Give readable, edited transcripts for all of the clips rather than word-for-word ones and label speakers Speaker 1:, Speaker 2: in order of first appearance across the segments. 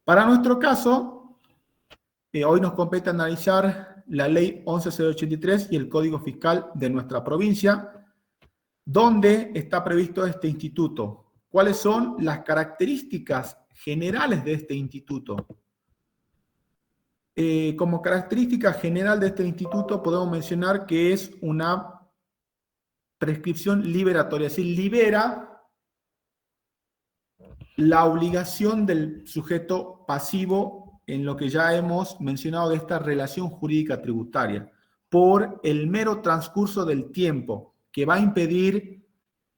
Speaker 1: Para nuestro caso, hoy nos compete analizar la ley 11.083 y el Código Fiscal de nuestra provincia, donde está previsto este instituto. ¿Cuáles son las características generales de este instituto? Como característica general de este instituto podemos mencionar que es una prescripción liberatoria, es decir, libera la obligación del sujeto pasivo en lo que ya hemos mencionado de esta relación jurídica tributaria, por el mero transcurso del tiempo que va a impedir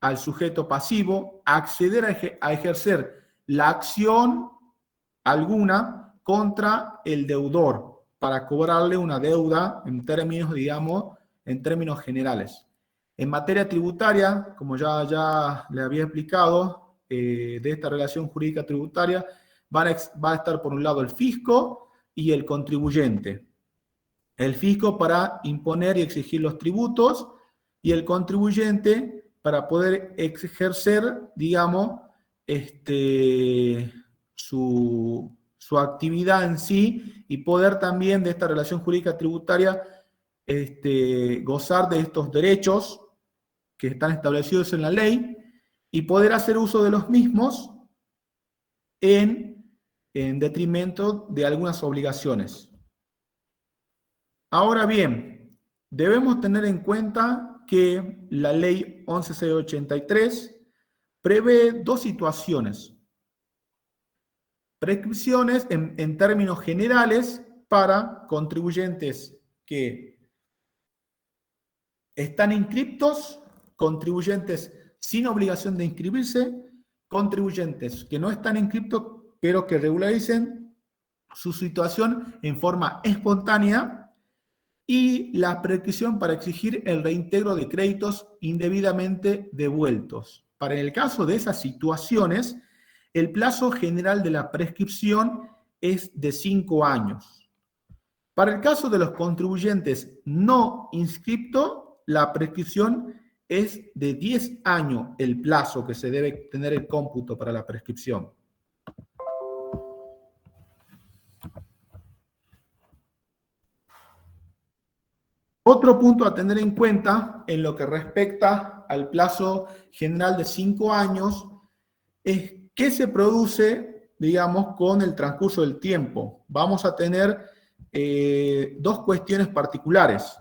Speaker 1: al sujeto pasivo acceder a ejercer la acción alguna contra el deudor para cobrarle una deuda en términos, digamos, en términos generales. En materia tributaria, como ya le había explicado, de esta relación jurídica tributaria, va a estar por un lado el fisco y el contribuyente. El fisco para imponer y exigir los tributos y el contribuyente para poder ejercer, digamos, su actividad en sí y poder también de esta relación jurídica tributaria gozar de estos derechos que están establecidos en la ley y poder hacer uso de los mismos en detrimento de algunas obligaciones. Ahora bien, debemos tener en cuenta que la ley 11.683 prevé dos situaciones. Prescripciones en términos generales para contribuyentes que están inscriptos, contribuyentes sin obligación de inscribirse, contribuyentes que no están inscriptos pero que regularicen su situación en forma espontánea y la prescripción para exigir el reintegro de créditos indebidamente devueltos. Para el caso de esas situaciones, el plazo general de la prescripción es de 5 años. Para el caso de los contribuyentes no inscriptos, la prescripción es de 10 años el plazo que se debe tener el cómputo para la prescripción. Otro punto a tener en cuenta en lo que respecta al plazo general de 5 años es qué se produce, digamos, con el transcurso del tiempo. Vamos a tener dos cuestiones particulares.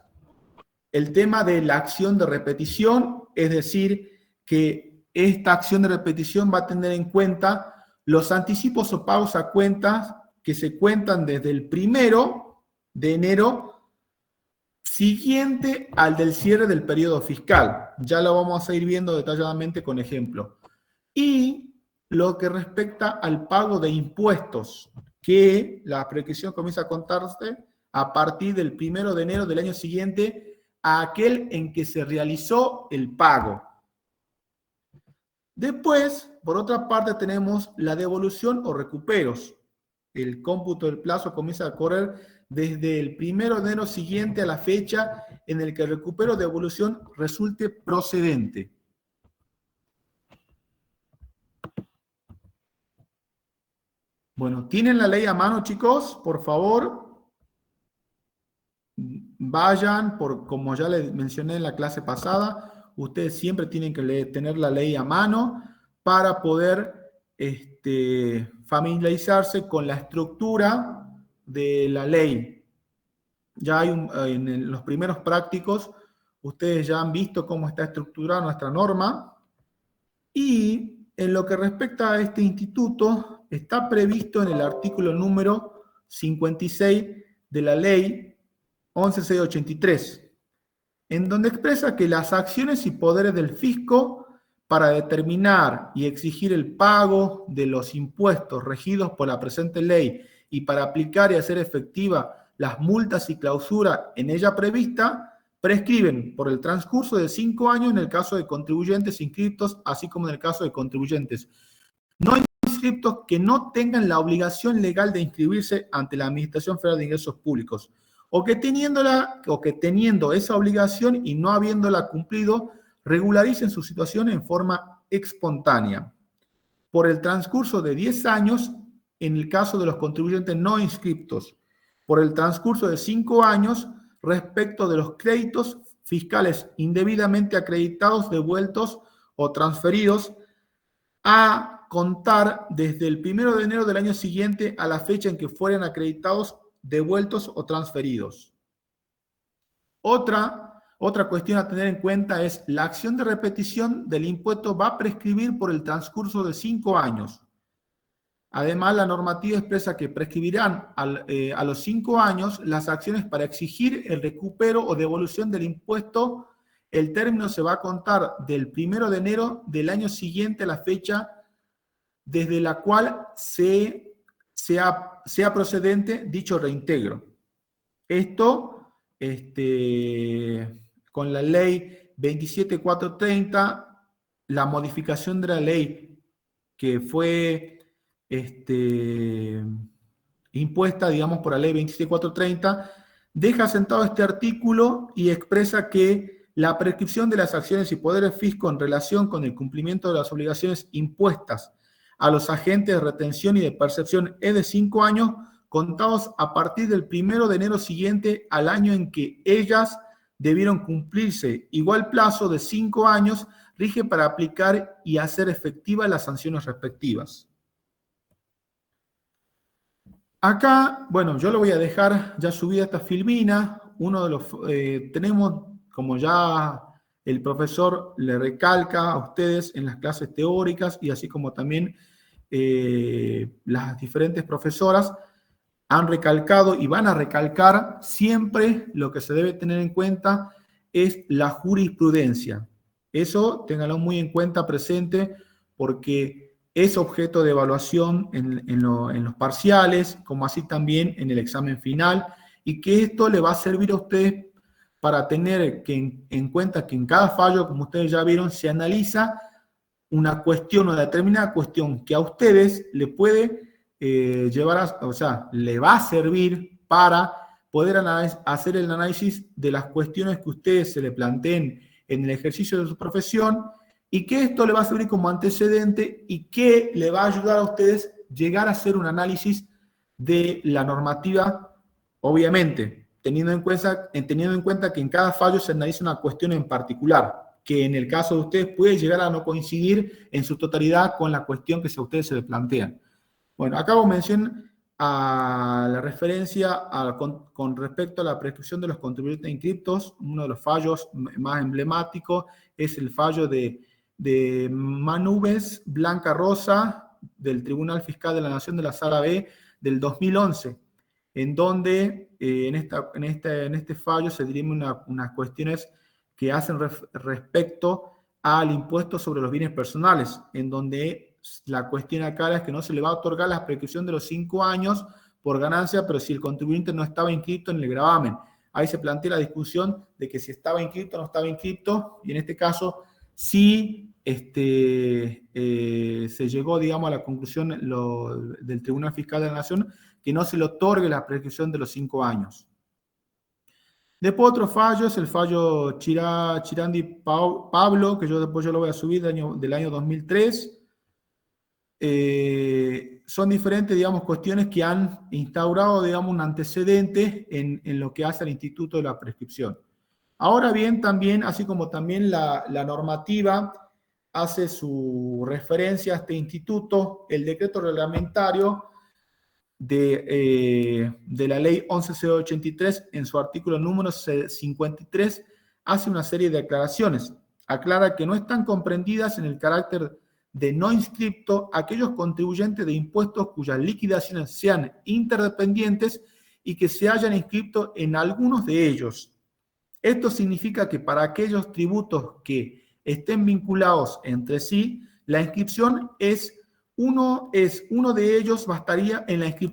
Speaker 1: El tema de la acción de repetición, es decir, que esta acción de repetición va a tener en cuenta los anticipos o pagos a cuentas que se cuentan desde el 1 de enero siguiente al del cierre del periodo fiscal. Ya lo vamos a ir viendo detalladamente con ejemplo. Y lo que respecta al pago de impuestos, que la prescripción comienza a contarse a partir del 1 de enero del año siguiente a aquel en que se realizó el pago. Después, por otra parte, tenemos la devolución o recuperos. El cómputo del plazo comienza a correr desde el 1 de enero siguiente a la fecha en el que el recupero o devolución resulte procedente. Bueno, ¿tienen la ley a mano, chicos? Por favor, vayan, como ya les mencioné en la clase pasada, ustedes siempre tienen que tener la ley a mano para poder familiarizarse con la estructura de la ley. Ya hay en los primeros prácticos, ustedes ya han visto cómo está estructurada nuestra norma. Y en lo que respecta a este instituto, está previsto en el artículo número 56 de la ley 11.683, en donde expresa que las acciones y poderes del fisco para determinar y exigir el pago de los impuestos regidos por la presente ley y para aplicar y hacer efectiva las multas y clausura en ella prevista, prescriben por el transcurso de 5 años en el caso de contribuyentes inscriptos, así como en el caso de contribuyentes no inscriptos que no tengan la obligación legal de inscribirse ante la Administración Federal de Ingresos Públicos, o que teniendo esa obligación y no habiéndola cumplido, regularicen su situación en forma espontánea. Por el transcurso de 10 años en el caso de los contribuyentes no inscriptos por el transcurso de 5 años respecto de los créditos fiscales indebidamente acreditados, devueltos o transferidos a contar desde el 1 de enero del año siguiente a la fecha en que fueran acreditados, devueltos o transferidos. Otra cuestión a tener en cuenta es la acción de repetición del impuesto va a prescribir por el transcurso de 5 años. Además, la normativa expresa que prescribirán a los 5 años las acciones para exigir el recupero o devolución del impuesto. El término se va a contar del 1 de enero del año siguiente a la fecha desde la cual sea procedente dicho reintegro. Esto, con la ley 27430, la modificación de la ley que fue impuesta, digamos, por la ley 27430, deja sentado este artículo y expresa que la prescripción de las acciones y poderes fiscos en relación con el cumplimiento de las obligaciones impuestas a los agentes de retención y de percepción es de 5 años, contados a partir del 1 de enero siguiente al año en que ellas debieron cumplirse. Igual plazo de 5 años rige para aplicar y hacer efectivas las sanciones respectivas. Acá, bueno, yo lo voy a dejar ya subida esta filmina. Tenemos, como ya el profesor le recalca a ustedes en las clases teóricas y así como también las diferentes profesoras han recalcado y van a recalcar, siempre lo que se debe tener en cuenta es la jurisprudencia. Eso ténganlo muy en cuenta presente porque es objeto de evaluación en los parciales, como así también en el examen final, y que esto le va a servir a ustedes para tener en cuenta que en cada fallo, como ustedes ya vieron, se analiza una cuestión o determinada cuestión que a ustedes le puede le va a servir para poder hacer el análisis de las cuestiones que ustedes se le planteen en el ejercicio de su profesión, y que esto le va a servir como antecedente y que le va a ayudar a ustedes llegar a hacer un análisis de la normativa, obviamente, teniendo en cuenta que en cada fallo se analiza una cuestión en particular, que en el caso de ustedes puede llegar a no coincidir en su totalidad con la cuestión que a ustedes se les plantean. Bueno, acá hago mención a la referencia con respecto a la prescripción de los contribuyentes inscriptos. Uno de los fallos más emblemáticos es el fallo de Manubes Blanca Rosa del Tribunal Fiscal de la Nación de la Sala B del 2011, en donde en este fallo se dirimen unas cuestiones que hacen respecto al impuesto sobre los bienes personales, en donde la cuestión acá es que no se le va a otorgar la prescripción de los 5 años por ganancia, pero si el contribuyente no estaba inscrito en el gravamen. Ahí se plantea la discusión de que si estaba inscrito o no estaba inscrito, y en este caso sí se llegó, digamos, a la conclusión del Tribunal Fiscal de la Nación que no se le otorgue la prescripción de los 5 años. Después otro fallo es el fallo Chirandi Pablo, que después lo voy a subir del año 2003. Son diferentes, digamos, cuestiones que han instaurado, digamos, un antecedente en lo que hace al Instituto de la Prescripción. Ahora bien, también, así como también la normativa hace su referencia a este instituto, el decreto reglamentario de la ley 11.083, en su artículo número 53, hace una serie de aclaraciones. Aclara que no están comprendidas en el carácter de no inscripto aquellos contribuyentes de impuestos cuyas liquidaciones sean interdependientes y que se hayan inscrito en algunos de ellos. Esto significa que para aquellos tributos que estén vinculados entre sí, la inscripción uno de ellos bastaría,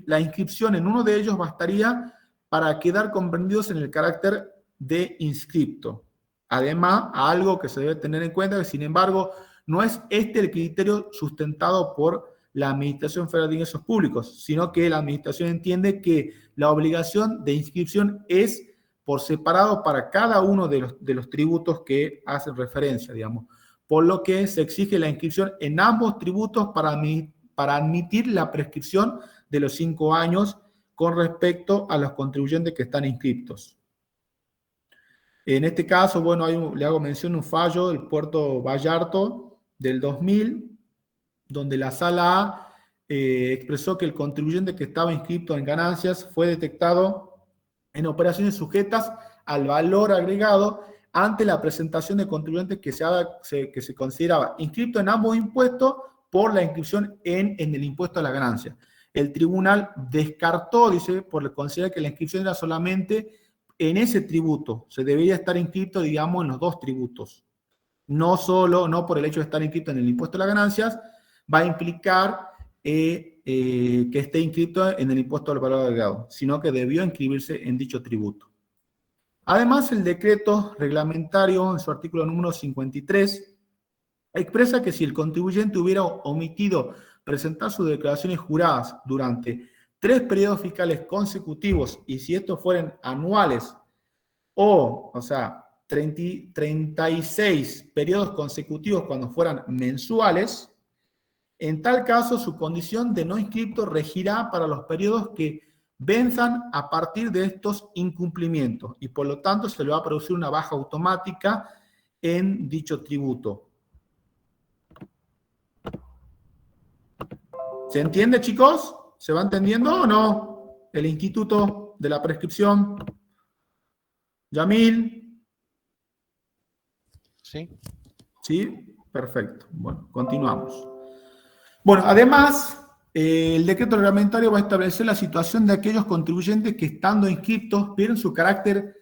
Speaker 1: la inscripción en uno de ellos bastaría para quedar comprendidos en el carácter de inscripto. Además, algo que se debe tener en cuenta, que sin embargo, no es el criterio sustentado por la Administración Federal de Ingresos Públicos, sino que la Administración entiende que la obligación de inscripción es por separado para cada uno de los tributos que hacen referencia, digamos. Por lo que se exige la inscripción en ambos tributos para para admitir la prescripción de los 5 años con respecto a los contribuyentes que están inscriptos. En este caso, bueno, le hago mención un fallo del Puerto Vallarta del 2000, donde la Sala A expresó que el contribuyente que estaba inscrito en ganancias fue detectado en operaciones sujetas al valor agregado ante la presentación de contribuyentes que se consideraba inscrito en ambos impuestos por la inscripción en el impuesto a la ganancia. El tribunal descartó, dice, por considerar que la inscripción era solamente en ese tributo. Se debería estar inscrito, digamos, en los dos tributos. No por el hecho de estar inscrito en el impuesto a las ganancias, va a implicar que esté inscrito en el impuesto al valor agregado, sino que debió inscribirse en dicho tributo. Además, el decreto reglamentario, en su artículo número 53, expresa que si el contribuyente hubiera omitido presentar sus declaraciones juradas durante 3 periodos fiscales consecutivos, y si estos fueran anuales, o sea, 36 periodos consecutivos cuando fueran mensuales, en tal caso su condición de no inscripto regirá para los periodos que venzan a partir de estos incumplimientos, y por lo tanto se le va a producir una baja automática en dicho tributo. ¿Se entiende, chicos? ¿Se va entendiendo o no? El instituto de la prescripción. Yamil.
Speaker 2: Sí.
Speaker 1: ¿Sí? Perfecto. Bueno, continuamos. Bueno, además, el decreto reglamentario va a establecer la situación de aquellos contribuyentes que, estando inscritos, pierden su carácter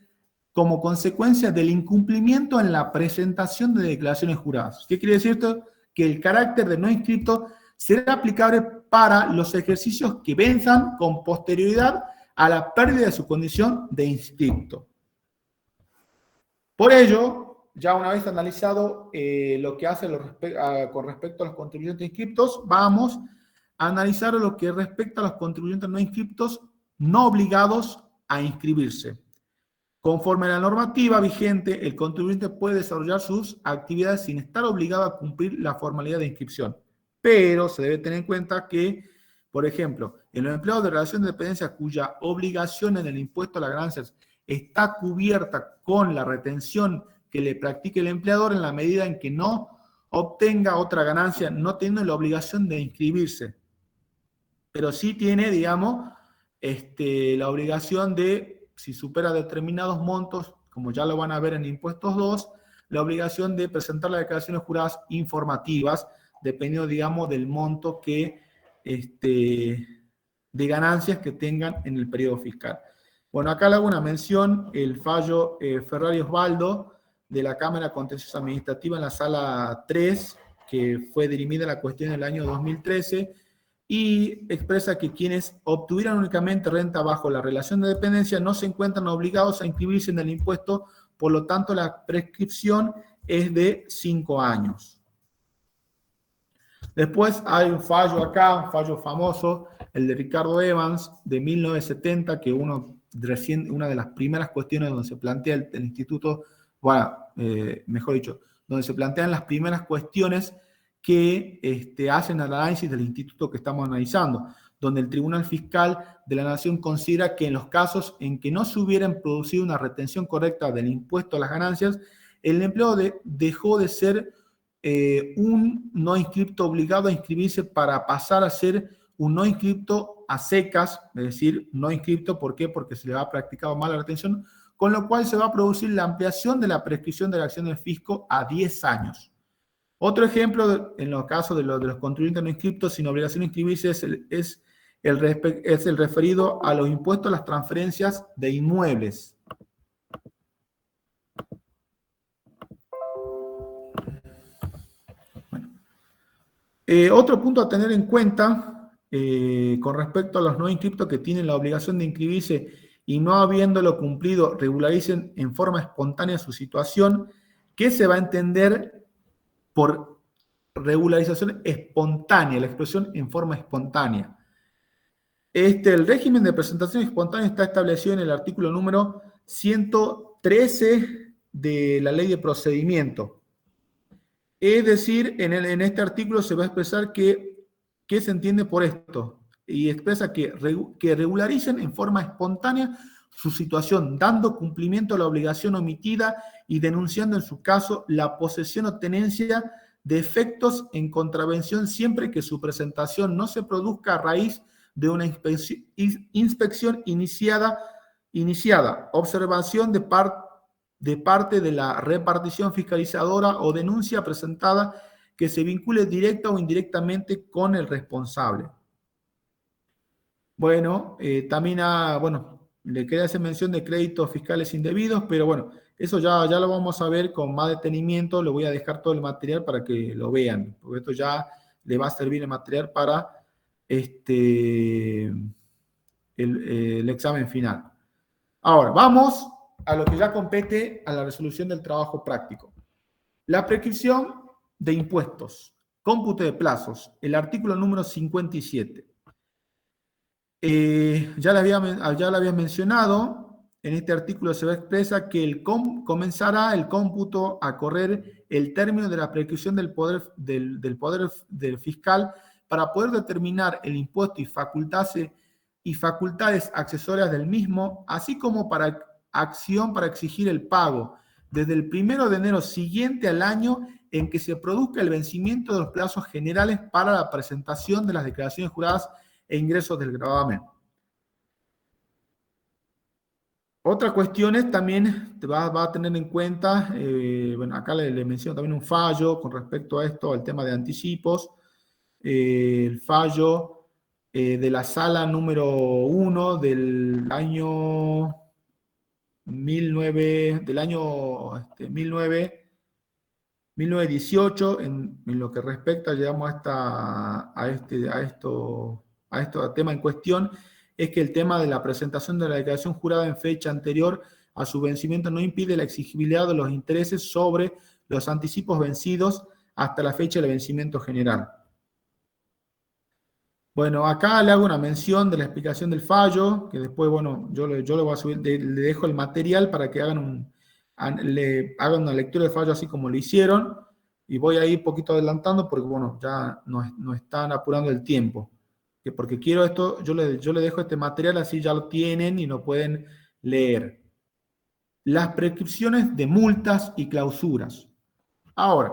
Speaker 1: como consecuencia del incumplimiento en la presentación de declaraciones juradas. ¿Qué quiere decir esto? Que el carácter de no inscrito será aplicable para los ejercicios que venzan con posterioridad a la pérdida de su condición de inscripto. Por ello, ya una vez analizado lo que hace con respecto a los contribuyentes inscriptos, vamos a analizar lo que respecta a los contribuyentes no inscriptos no obligados a inscribirse. Conforme a la normativa vigente, el contribuyente puede desarrollar sus actividades sin estar obligado a cumplir la formalidad de inscripción. Pero se debe tener en cuenta que, por ejemplo, en los empleados de relación de dependencia cuya obligación en el impuesto a las ganancias está cubierta con la retención que le practique el empleador en la medida en que no obtenga otra ganancia, no tiene la obligación de inscribirse. Pero sí tiene, digamos, la obligación de, si supera determinados montos, como ya lo van a ver en Impuestos 2, la obligación de presentar las declaraciones juradas informativas, dependiendo, digamos, del monto que, de ganancias que tengan en el periodo fiscal. Bueno, acá le hago una mención, el fallo Ferrari Osvaldo de la Cámara Contenciosa Administrativa en la Sala 3, que fue dirimida la cuestión en el año 2013, y expresa que quienes obtuvieran únicamente renta bajo la relación de dependencia no se encuentran obligados a inscribirse en el impuesto, por lo tanto la prescripción es de 5 años. Después hay un fallo acá, un fallo famoso, el de Ricardo Evans, de 1970, que una de las primeras cuestiones donde se plantea el instituto, bueno, mejor dicho, donde se plantean las primeras cuestiones que hacen el análisis del instituto que estamos analizando, donde el Tribunal Fiscal de la Nación considera que en los casos en que no se hubieran producido una retención correcta del impuesto a las ganancias, el empleado dejó de ser un no inscripto obligado a inscribirse para pasar a ser un no inscripto a secas, es decir, no inscripto, ¿por qué? Porque se le ha practicado mal la retención, con lo cual se va a producir la ampliación de la prescripción de la acción del fisco a 10 años. Otro ejemplo, en los casos de los contribuyentes no inscriptos sin obligación de inscribirse, es el referido a los impuestos a las transferencias de inmuebles. Otro punto a tener en cuenta con respecto a los no inscriptos que tienen la obligación de inscribirse y no habiéndolo cumplido regularicen en forma espontánea su situación, ¿qué se va a entender por regularización espontánea? La expresión en forma espontánea. El régimen de presentación espontánea está establecido en el artículo número 113 de la Ley de Procedimiento. Es decir, en este artículo se va a expresar que ¿qué se entiende por esto? Y expresa que regularicen en forma espontánea su situación, dando cumplimiento a la obligación omitida y denunciando en su caso la posesión o tenencia de efectos en contravención siempre que su presentación no se produzca a raíz de una inspección iniciada, observación de parte de la repartición fiscalizadora o denuncia presentada que se vincule directa o indirectamente con el responsable. Bueno, también le quería hacer mención de créditos fiscales indebidos, pero bueno, eso ya lo vamos a ver con más detenimiento. Le voy a dejar todo el material para que lo vean, porque esto ya le va a servir el material para el examen final. Ahora, vamos a lo que ya compete a la resolución del trabajo práctico. La prescripción de impuestos, cómputo de plazos, el artículo número 57. Ya lo había mencionado, en este artículo se expresa que comenzará el cómputo a correr el término de la prescripción del poder del fiscal para poder determinar el impuesto y facultades accesorias del mismo, así como para acción para exigir el pago desde el 1 de enero siguiente al año en que se produzca el vencimiento de los plazos generales para la presentación de las declaraciones juradas e ingresos del gravamen. Otra cuestión es también, va a tener en cuenta, bueno, acá le menciono también un fallo con respecto a esto, al tema de anticipos, el fallo de la sala número 1 del año 1918, en lo que respecta, llegamos a este tema en cuestión, es que el tema de la presentación de la declaración jurada en fecha anterior a su vencimiento no impide la exigibilidad de los intereses sobre los anticipos vencidos hasta la fecha del vencimiento general. Bueno, acá le hago una mención de la explicación del fallo, que después, bueno, yo le voy a subir, le dejo el material para que le hagan una lectura del fallo así como lo hicieron, y voy a ir un poquito adelantando porque, bueno, ya nos están apurando el tiempo. Porque quiero esto, yo le dejo este material así ya lo tienen y lo pueden leer. Las prescripciones de multas y clausuras. Ahora,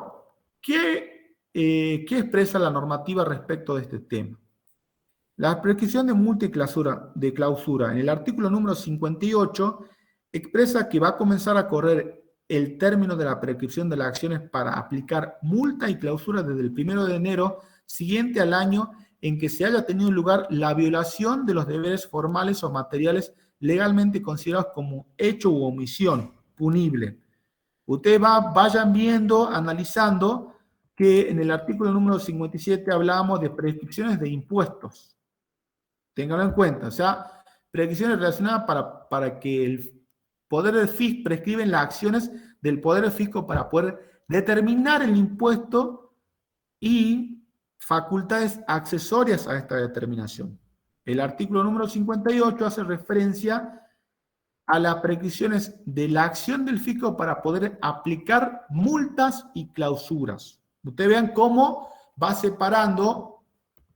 Speaker 1: ¿qué expresa la normativa respecto de este tema? La prescripción de multa y clausura en el artículo número 58 expresa que va a comenzar a correr el término de la prescripción de las acciones para aplicar multa y clausura desde el 1 de enero siguiente al año en que se haya tenido lugar la violación de los deberes formales o materiales legalmente considerados como hecho u omisión punible. Ustedes vayan viendo, analizando que en el artículo número 57 hablamos de prescripciones de impuestos. Ténganlo en cuenta, o sea, prescripciones relacionadas para que el poder del fisco prescriben las acciones del poder del fisco para poder determinar el impuesto y facultades accesorias a esta determinación. El artículo número 58 hace referencia a las prescripciones de la acción del fisco para poder aplicar multas y clausuras. Ustedes vean cómo va separando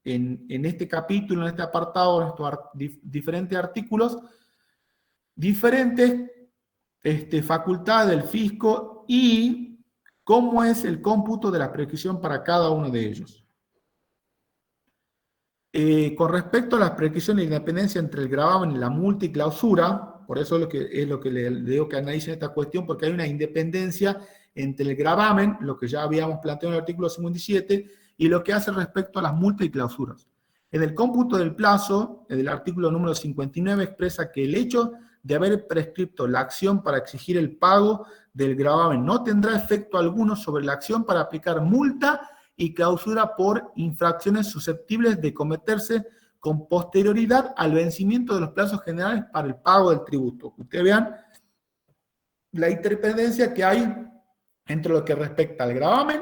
Speaker 1: en este capítulo, en este apartado, en estos diferentes artículos, diferentes facultades del fisco y cómo es el cómputo de la prescripción para cada uno de ellos. Con respecto a las prescripciones de independencia entre el gravamen y la multa y clausura, por eso es lo que le digo que analicen esta cuestión, porque hay una independencia entre el gravamen, lo que ya habíamos planteado en el artículo 57, y lo que hace respecto a las multas y clausuras. En el cómputo del plazo, en el artículo número 59 expresa que el hecho de haber prescripto la acción para exigir el pago del gravamen no tendrá efecto alguno sobre la acción para aplicar multa y clausura por infracciones susceptibles de cometerse con posterioridad al vencimiento de los plazos generales para el pago del tributo. Ustedes vean la interdependencia que hay entre lo que respecta al gravamen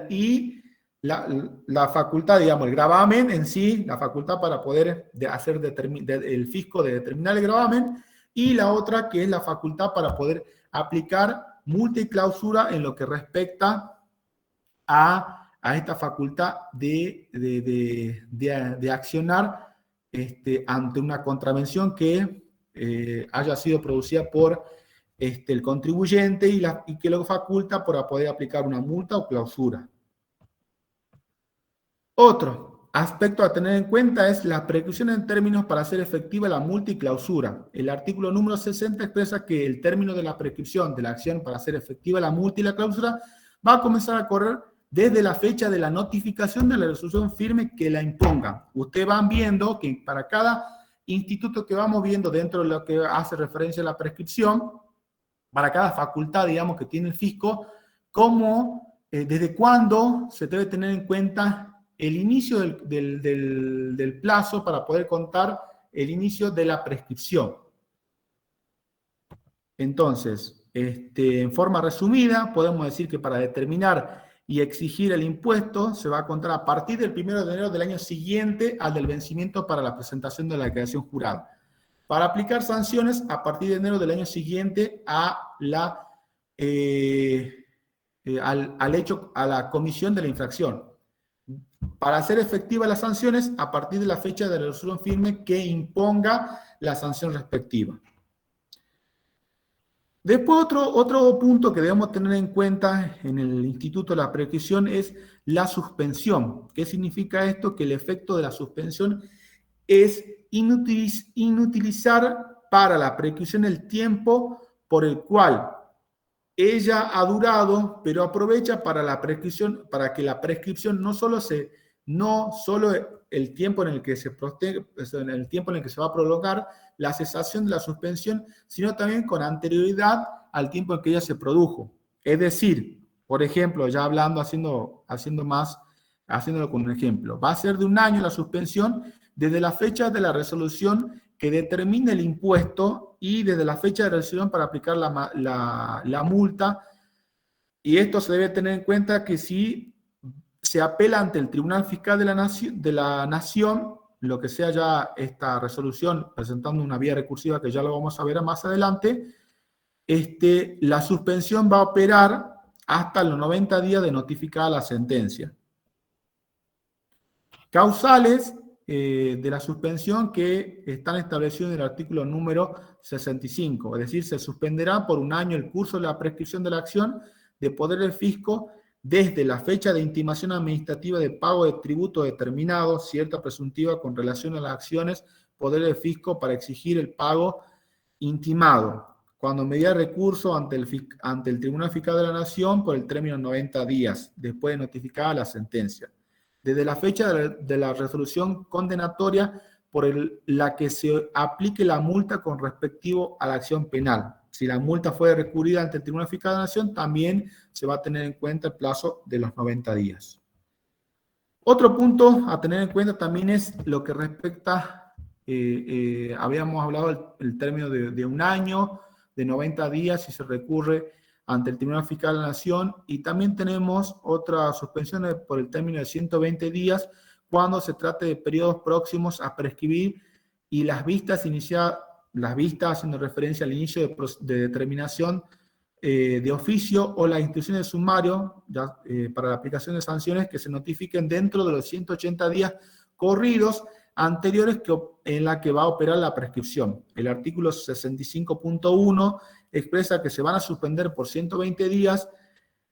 Speaker 1: y la facultad, digamos, el gravamen en sí, la facultad para poder hacer el fisco de determinar el gravamen, y la otra que es la facultad para poder aplicar multa y clausura en lo que respecta a a esta facultad de accionar ante una contravención que haya sido producida por el contribuyente y que lo faculta para poder aplicar una multa o clausura. Otro aspecto a tener en cuenta es la prescripción en términos para hacer efectiva la multa y clausura. El artículo número 60 expresa que el término de la prescripción de la acción para hacer efectiva la multa y la clausura va a comenzar a correr desde la fecha de la notificación de la resolución firme que la imponga. Ustedes van viendo que para cada instituto que vamos viendo dentro de lo que hace referencia a la prescripción, para cada facultad, digamos, que tiene el fisco, desde cuándo se debe tener en cuenta el inicio del plazo para poder contar el inicio de la prescripción. Entonces, en forma resumida, podemos decir que para determinar y exigir el impuesto se va a contar a partir del 1 de enero del año siguiente al del vencimiento para la presentación de la declaración jurada. Para aplicar sanciones a partir de enero del año siguiente a la comisión de la infracción. Para hacer efectivas las sanciones a partir de la fecha de la resolución firme que imponga la sanción respectiva. Después otro punto que debemos tener en cuenta en el Instituto de la Prescripción es la suspensión. ¿Qué significa esto? Que el efecto de la suspensión es inutilizar para la prescripción el tiempo por el cual ella ha durado, pero aprovecha para la prescripción, para que la prescripción no solo el tiempo en el que se va a prolongar la cesación de la suspensión, sino también con anterioridad al tiempo en que ella se produjo. Es decir, por ejemplo, ya haciéndolo con un ejemplo, va a ser de 1 año la suspensión desde la fecha de la resolución que determine el impuesto y desde la fecha de resolución para aplicar la multa. Y esto se debe tener en cuenta que si se apela ante el Tribunal Fiscal de la Nación, lo que sea ya esta resolución presentando una vía recursiva que ya lo vamos a ver más adelante, la suspensión va a operar hasta los 90 días de notificada la sentencia. Causales de la suspensión que están establecidos en el artículo número 65, es decir, se suspenderá por 1 año el curso de la prescripción de la acción de poder del fisco desde la fecha de intimación administrativa de pago de tributo determinado, cierta presuntiva con relación a las acciones, poder del fisco para exigir el pago intimado, cuando media recurso ante el Tribunal Fiscal de la Nación por el término de 90 días, después de notificada la sentencia. Desde la fecha de la resolución condenatoria por la que se aplique la multa con respectivo a la acción penal. Si la multa fue recurrida ante el Tribunal Fiscal de la Nación, también se va a tener en cuenta el plazo de los 90 días. Otro punto a tener en cuenta también es lo que respecta, habíamos hablado el término de 1 año, de 90 días si se recurre ante el Tribunal Fiscal de la Nación, y también tenemos otra suspensión por el término de 120 días cuando se trate de periodos próximos a prescribir y las vistas haciendo referencia al inicio de determinación de oficio o la instrucción de sumario para la aplicación de sanciones que se notifiquen dentro de los 180 días corridos anteriores en la que va a operar la prescripción. El artículo 65.1 expresa que se van a suspender por 120 días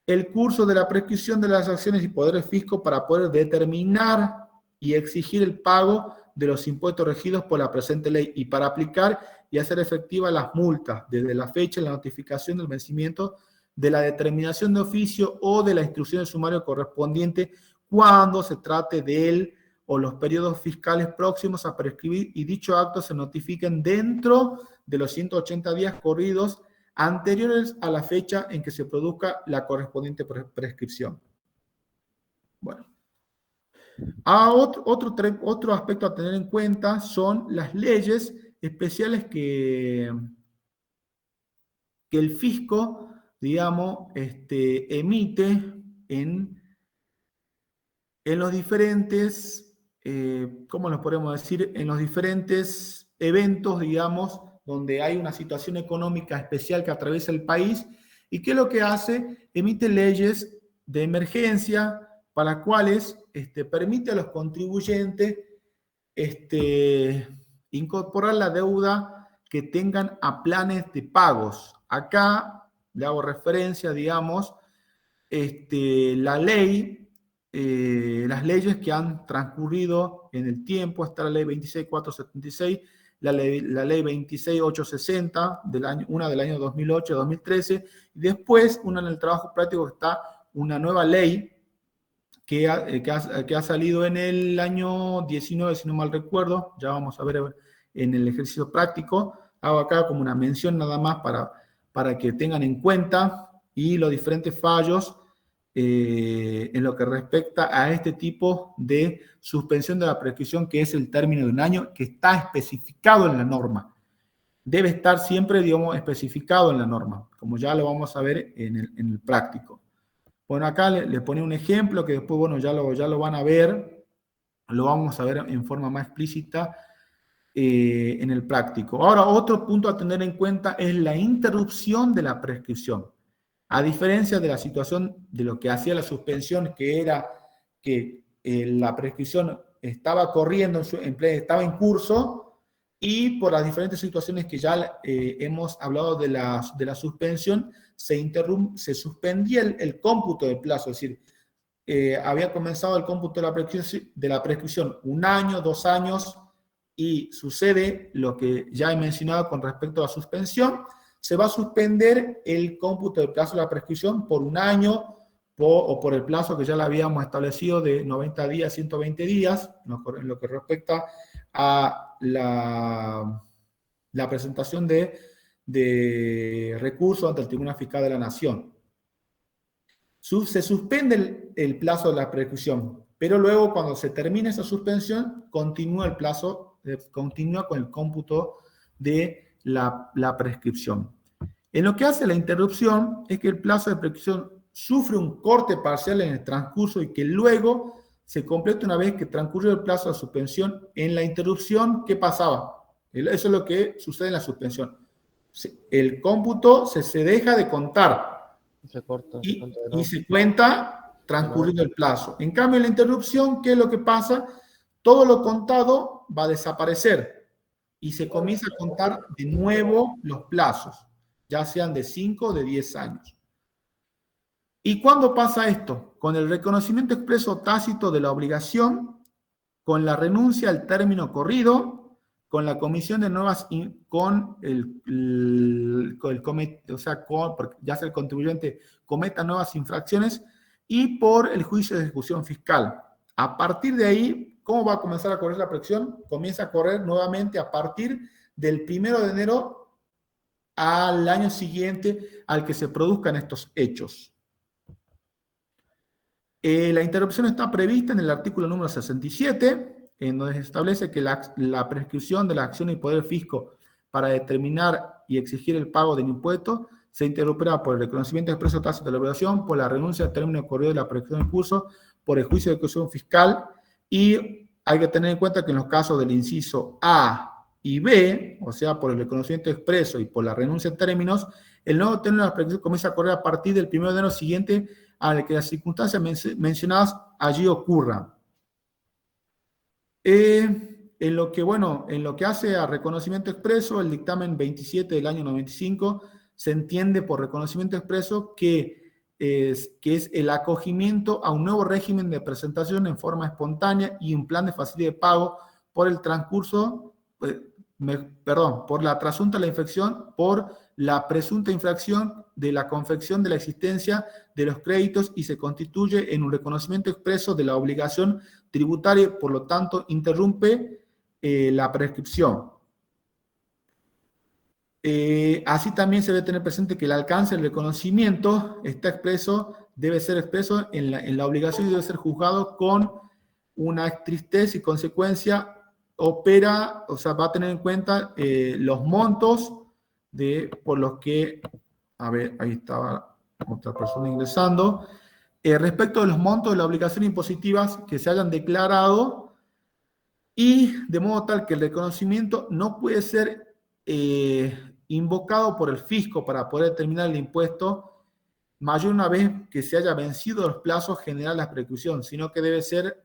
Speaker 1: el curso de la prescripción de las acciones y poderes fiscos para poder determinar y exigir el pago de los impuestos regidos por la presente ley y para aplicar y hacer efectivas las multas desde la fecha de la notificación del vencimiento de la determinación de oficio o de la instrucción de sumario correspondiente cuando se trate de él o los periodos fiscales próximos a prescribir y dicho acto se notifiquen dentro de los 180 días corridos anteriores a la fecha en que se produzca la correspondiente prescripción. Bueno. Otro aspecto a tener en cuenta son las leyes especiales que el fisco, digamos, emite en los diferentes, ¿cómo nos podemos decir? En los diferentes eventos, digamos, donde hay una situación económica especial que atraviesa el país. ¿Y qué es lo que hace? Emite leyes de emergencia para las cuales permite a los contribuyentes incorporar la deuda que tengan a planes de pagos. Acá le hago referencia, digamos, la ley, las leyes que han transcurrido en el tiempo. Está la ley 26.476, la ley 26.860, una del año 2008-2013, y después, una en el trabajo práctico, está una nueva ley que ha salido en el año 19, si no mal recuerdo. Ya vamos a ver en el ejercicio práctico. Hago acá como una mención nada más para que tengan en cuenta y los diferentes fallos en lo que respecta a este tipo de suspensión de la prescripción, que es el término de un año, que está especificado en la norma. Debe estar siempre, digamos, especificado en la norma, como ya lo vamos a ver en el práctico. Bueno, acá les ponía un ejemplo que después, bueno, ya lo van a ver, lo vamos a ver en forma más explícita en el práctico. Ahora, otro punto a tener en cuenta es la interrupción de la prescripción. A diferencia de la situación de lo que hacía la suspensión, que era que la prescripción estaba corriendo, estaba en curso, y por las diferentes situaciones que ya hemos hablado de la suspensión, se suspendía el cómputo del plazo. Es decir, había comenzado el cómputo de la prescripción 1 año, 2 años, y sucede lo que ya he mencionado con respecto a la suspensión. Se va a suspender el cómputo del plazo de la prescripción por 1 año o por el plazo que ya le habíamos establecido de 90 días, 120 días, en lo que respecta a la presentación de recursos ante el Tribunal Fiscal de la Nación. Se suspende el plazo de la prescripción, pero luego, cuando se termina esa suspensión, continúa el plazo, continúa con el cómputo de la prescripción. En lo que hace la interrupción, es que el plazo de prescripción sufre un corte parcial en el transcurso y que luego se completa una vez que transcurrió el plazo de suspensión. En la interrupción, ¿qué pasaba? Eso es lo que sucede en la suspensión. El cómputo se deja de contar
Speaker 2: Se corta.
Speaker 1: y se cuenta transcurrido el plazo. En cambio, en la interrupción, ¿qué es lo que pasa? Todo lo contado va a desaparecer y se comienza a contar de nuevo los plazos, ya sean de 5 o de 10 años. ¿Y cuándo pasa esto? Con el reconocimiento expreso tácito de la obligación, con la renuncia al término corrido, con la comisión de nuevas, ya sea el contribuyente cometa nuevas infracciones, y por el juicio de ejecución fiscal. A partir de ahí, ¿cómo va a comenzar a correr la prescripción? Comienza a correr nuevamente a partir del 1 de enero al año siguiente al que se produzcan estos hechos. La interrupción está prevista en el artículo número 67, en donde se establece que la prescripción de la acción y poder fisco para determinar y exigir el pago del impuesto se interrumpirá por el reconocimiento expreso tácito de la obligación, por la renuncia al término corrido de la prescripción en curso, por el juicio de ejecución fiscal, y hay que tener en cuenta que en los casos del inciso A y B, o sea, por el reconocimiento expreso y por la renuncia en términos, el nuevo término de la prescripción comienza a correr a partir del 1 de enero siguiente al que las circunstancias mencionadas allí ocurran. En lo que hace a reconocimiento expreso, el dictamen 27 del año 95 se entiende por reconocimiento expreso que es el acogimiento a un nuevo régimen de presentación en forma espontánea y un plan de facilidad de pago por el transcurso, por la trasunta la infracción, por la presunta infracción de la confección de la existencia de los créditos, y se constituye en un reconocimiento expreso de la obligación tributaria, por lo tanto interrumpe la prescripción. Así también se debe tener presente que el alcance del reconocimiento debe ser expreso en la obligación y debe ser juzgado con una tristeza y consecuencia va a tener en cuenta los montos por los que, ahí estaba otra persona ingresando, respecto de los montos de las obligaciones impositivas que se hayan declarado, y de modo tal que el reconocimiento no puede ser invocado por el fisco para poder determinar el impuesto, mayor una vez que se haya vencido los plazos generales de la prescripción, sino que debe ser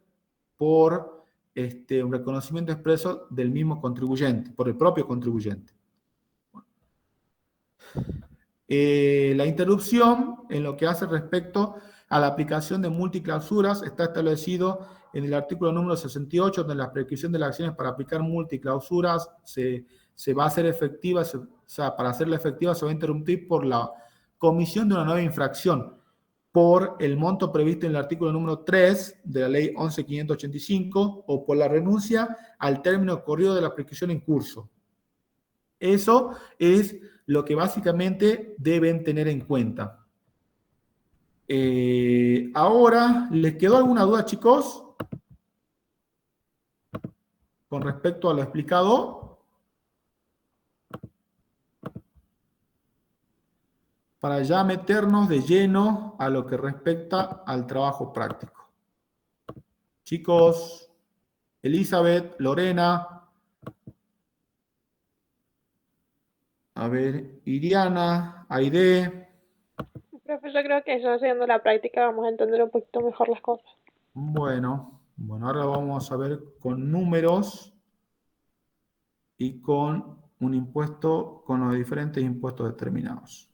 Speaker 1: por un reconocimiento expreso del mismo contribuyente, por el propio contribuyente. La interrupción, en lo que hace respecto a la aplicación de multiclausuras, está establecido en el artículo número 68, donde la prescripción de las acciones para aplicar multiclausuras se va a hacer efectiva, o sea, para hacerla efectiva se va a interrumpir por la comisión de una nueva infracción, por el monto previsto en el artículo número 3 de la ley 11.585 o por la renuncia al término corrido de la prescripción en curso. Eso es lo que básicamente deben tener en cuenta. Ahora, ¿les quedó alguna duda, chicos? Con respecto a lo explicado. Para ya meternos de lleno a lo que respecta al trabajo práctico. Chicos, Elizabeth, Lorena, a ver, Iriana, Aide.
Speaker 2: Profe, yo creo que ya haciendo la práctica vamos a entender un poquito mejor las cosas.
Speaker 1: Bueno, ahora vamos a ver con números y con un impuesto, con los diferentes impuestos determinados.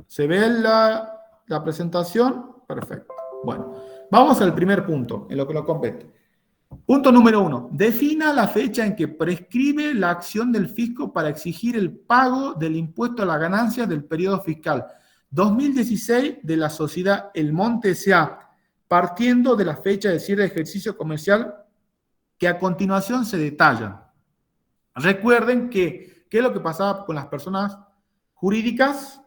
Speaker 1: ¿Se ve la presentación? Perfecto. Bueno, vamos al primer punto, en lo que nos compete. Punto número 1. Defina la fecha en que prescribe la acción del fisco para exigir el pago del impuesto a las ganancias del periodo fiscal 2016 de la sociedad El Monte S.A., partiendo de la fecha de cierre de ejercicio comercial que a continuación se detalla. Recuerden que, ¿qué es lo que pasaba con las personas jurídicas?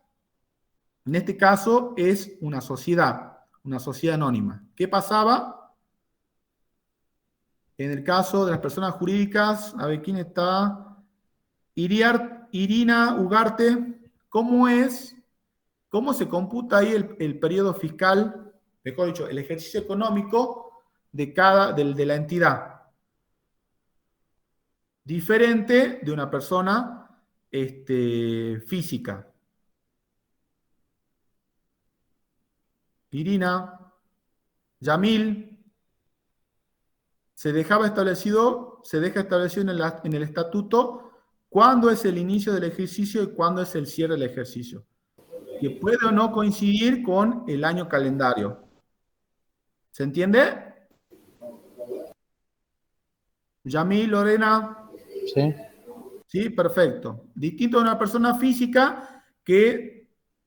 Speaker 1: En este caso es una sociedad anónima. ¿Qué pasaba? En el caso de las personas jurídicas, a ver quién está. Irina Ugarte, ¿cómo se computa ahí el periodo fiscal, mejor dicho, el ejercicio económico de la entidad? Diferente de una persona física. Irina, Yamil, se deja establecido en el estatuto cuándo es el inicio del ejercicio y cuándo es el cierre del ejercicio, que puede o no coincidir con el año calendario. ¿Se entiende? Yamil, Lorena.
Speaker 3: Sí.
Speaker 1: Sí, perfecto. Distinto a una persona física que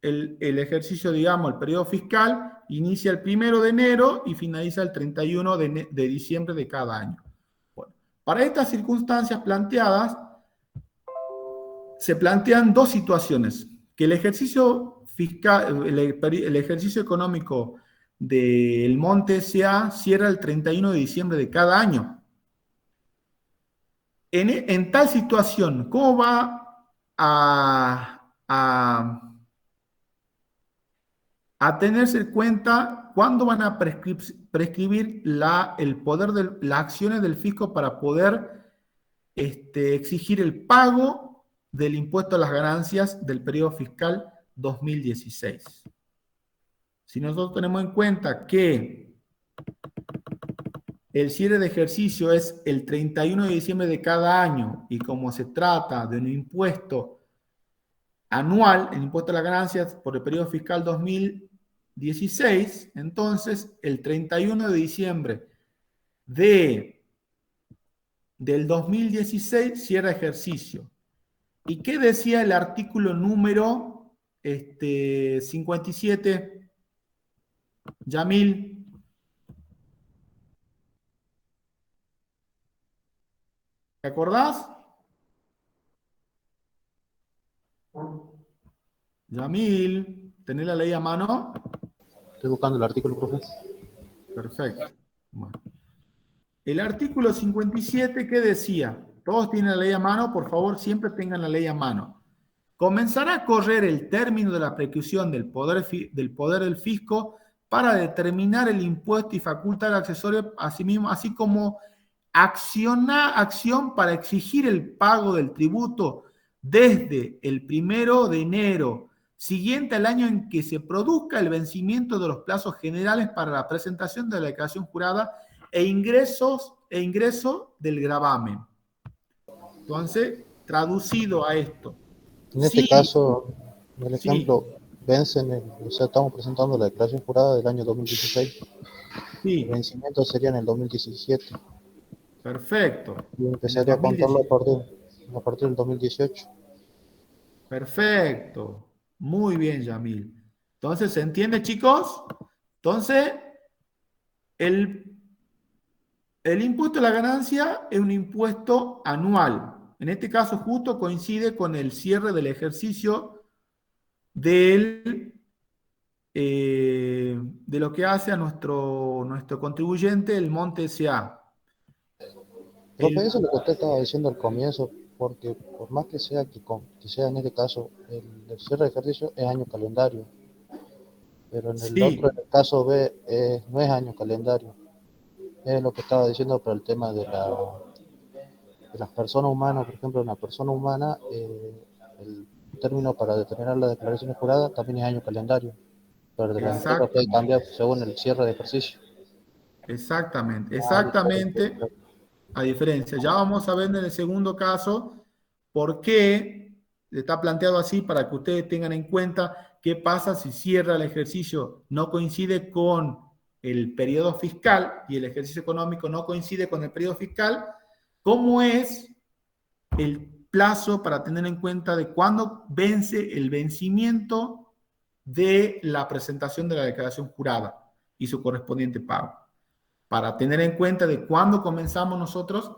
Speaker 1: el ejercicio, digamos, el periodo fiscal inicia el 1 de enero y finaliza el 31 de diciembre de cada año. Bueno, para estas circunstancias planteadas, se plantean dos situaciones: que el ejercicio fiscal, el ejercicio económico del Monte S.A. cierra el 31 de diciembre de cada año. En tal situación, ¿cómo va a tenerse en cuenta cuándo van a prescribir el poder de las acciones del fisco para poder exigir el pago del impuesto a las ganancias del periodo fiscal 2016? Si nosotros tenemos en cuenta que el cierre de ejercicio es el 31 de diciembre de cada año y como se trata de un impuesto anual, el impuesto a las ganancias por el periodo fiscal 2016, entonces el 31 de diciembre del 2016 cierra ejercicio. ¿Y qué decía el artículo número 57? Yamil. ¿Te acordás? Yamil, ¿tenés la ley a mano?
Speaker 3: Estoy buscando el artículo, profe.
Speaker 1: Perfecto. Bueno. El artículo 57, ¿qué decía? Todos tienen la ley a mano, por favor, siempre tengan la ley a mano. Comenzará a correr el término de la prescripción del poder del fisco para determinar el impuesto y facultar al accesorio asimismo, así como acción para exigir el pago del tributo desde el 1 de enero siguiente al año en que se produzca el vencimiento de los plazos generales para la presentación de la declaración jurada e ingreso del gravamen. Entonces, traducido a esto.
Speaker 3: En este caso, en el
Speaker 1: Sí.
Speaker 3: ejemplo, o sea, estamos presentando la declaración jurada del año 2016.
Speaker 1: Sí,
Speaker 3: El vencimiento sería en el 2017
Speaker 1: perfecto.
Speaker 3: y
Speaker 1: En el
Speaker 3: empezaría a contarlo
Speaker 1: 2017.
Speaker 3: a partir del 2018.
Speaker 1: Perfecto. Muy bien, Yamil. Entonces, ¿se entiende, chicos? Entonces, el impuesto a la ganancia es un impuesto anual. En este caso, justo coincide con el cierre del ejercicio de lo que hace a nuestro contribuyente, el Monte S.A.
Speaker 3: Profe, eso es lo que usted estaba diciendo al comienzo, porque por más que sea que sea en este caso, el cierre de ejercicio es año calendario, pero en el
Speaker 1: Sí,
Speaker 3: otro, en el caso B, no es año calendario. Es lo que estaba diciendo para el tema de las personas humanas. Por ejemplo, una persona humana, el término para determinar la declaración jurada también es año calendario, pero de la empresa puede cambiar según el cierre de ejercicio.
Speaker 1: exactamente. A diferencia, ya vamos a ver en el segundo caso por qué está planteado así para que ustedes tengan en cuenta qué pasa si cierra el ejercicio, no coincide con el periodo fiscal y el ejercicio económico no coincide con el periodo fiscal, cómo es el plazo para tener en cuenta de cuándo vence el vencimiento de la presentación de la declaración jurada y su correspondiente pago. Para tener en cuenta de cuándo comenzamos nosotros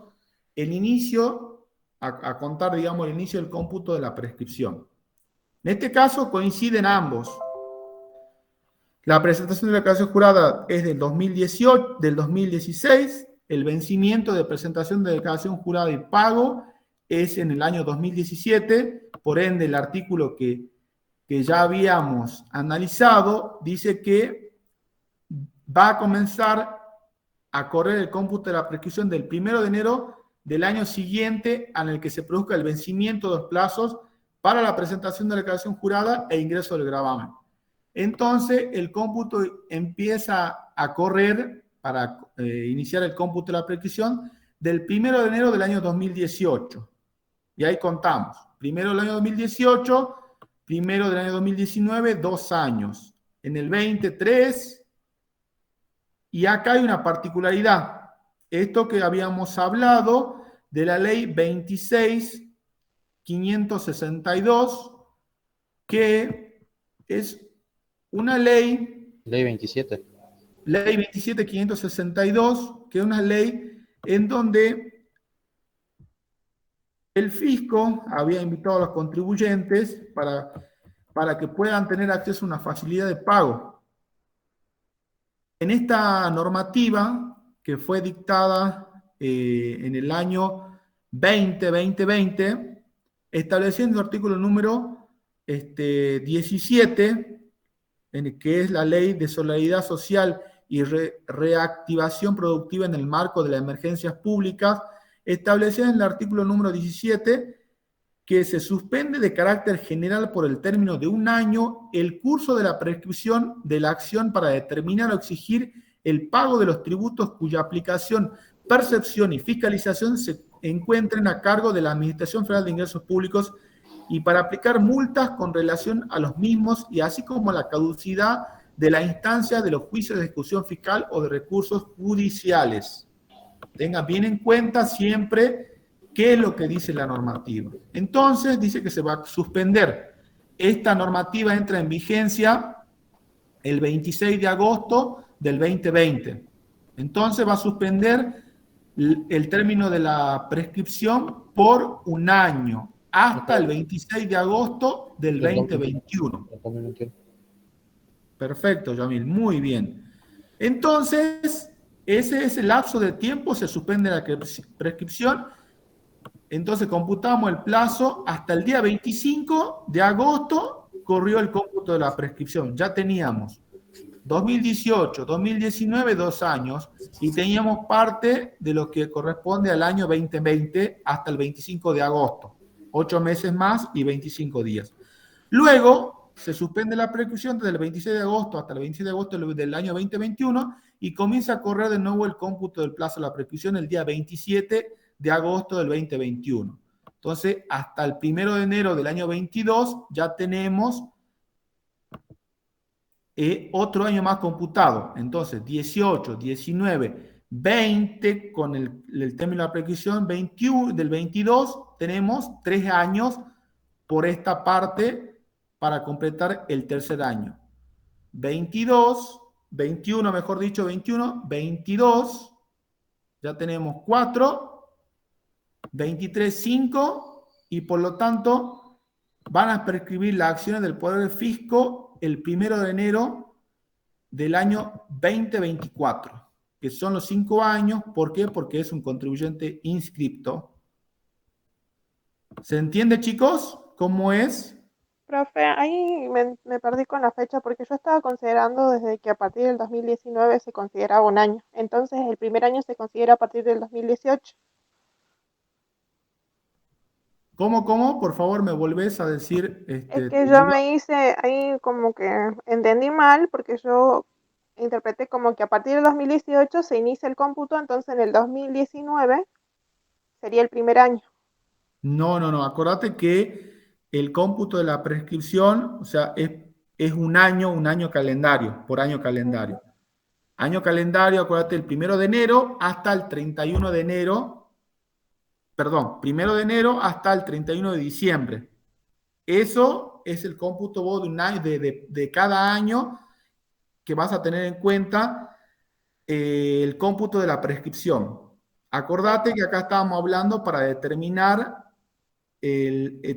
Speaker 1: el inicio, a contar, digamos, el inicio del cómputo de la prescripción. En este caso coinciden ambos. La presentación de la declaración jurada es del 2018, del 2016, el vencimiento de presentación de declaración jurada y pago es en el año 2017, por ende el artículo que ya habíamos analizado dice que va a comenzar a correr el cómputo de la prescripción del 1 de enero del año siguiente en el que se produzca el vencimiento de los plazos para la presentación de la declaración jurada e ingreso del gravamen. Entonces, el cómputo empieza a correr para iniciar el cómputo de la prescripción del 1 de enero del año 2018. Y ahí contamos. Primero del año 2018, primero del año 2019, 2 años. En el 23. Y acá hay una particularidad. Esto que habíamos hablado de la ley 26.562, que es una ley...
Speaker 3: Ley 27.
Speaker 1: Ley 27.562, que es una ley en donde el fisco había invitado a los contribuyentes para que puedan tener acceso a una facilidad de pago. En esta normativa que fue dictada en el año 2020, estableciendo el artículo número 17, que es la Ley de Solidaridad Social y Reactivación Productiva en el marco de las emergencias públicas, establecida en el artículo número 17, que se suspende de carácter general por el término de 1 año el curso de la prescripción de la acción para determinar o exigir el pago de los tributos cuya aplicación, percepción y fiscalización se encuentren a cargo de la Administración Federal de Ingresos Públicos y para aplicar multas con relación a los mismos y así como la caducidad de la instancia de los juicios de ejecución fiscal o de recursos judiciales. Tengan bien en cuenta siempre qué es lo que dice la normativa. Entonces, dice que se va a suspender. Esta normativa entra en vigencia el 26 de agosto del 2020. Entonces, va a suspender el término de la prescripción por 1 año, hasta el 26 de agosto del 2021. Perfecto, Yamil, muy bien. Entonces, ese es el lapso de tiempo, se suspende la prescripción. Entonces computamos el plazo hasta el día 25 de agosto, corrió el cómputo de la prescripción. Ya teníamos 2018, 2019, 2 años, y teníamos parte de lo que corresponde al año 2020 hasta el 25 de agosto. 8 meses más y 25 días. Luego, se suspende la prescripción desde el 26 de agosto hasta el 26 de agosto del año 2021 y comienza a correr de nuevo el cómputo del plazo de la prescripción el día 27 de agosto del 2021. Entonces, hasta el 1 de enero del año 22 ya tenemos otro año más computado. Entonces, 18, 19, 20, con el término de la prescripción 21, del 22, tenemos 3 años por esta parte para completar el tercer año. 22, 21, mejor dicho, 21, 22, ya tenemos 4, 23, 5, y por lo tanto van a prescribir las acciones del Poder Fisco el 1 de enero del año 2024, que son los 5 años. ¿Por qué? Porque es un contribuyente inscripto. ¿Se entiende, chicos? ¿Cómo es?
Speaker 2: Profe, ahí me perdí con la fecha porque yo estaba considerando desde que a partir del 2019 se consideraba un año. Entonces el primer año se considera a partir del 2018.
Speaker 1: ¿Cómo? Por favor, me volvés a decir.
Speaker 2: Es que yo me hice ahí como que entendí mal porque yo interpreté como que a partir del 2018 se inicia el cómputo, entonces en el 2019 sería el primer año.
Speaker 1: No. Acordate que el cómputo de la prescripción, o sea, es un año calendario, por año calendario. Año calendario, acuérdate, el 1 de enero hasta el 31 de enero, perdón, 1 de enero hasta el 31 de diciembre. Eso es el cómputo vos de un año, de cada año que vas a tener en cuenta el cómputo de la prescripción. Acordate que acá estábamos hablando para determinar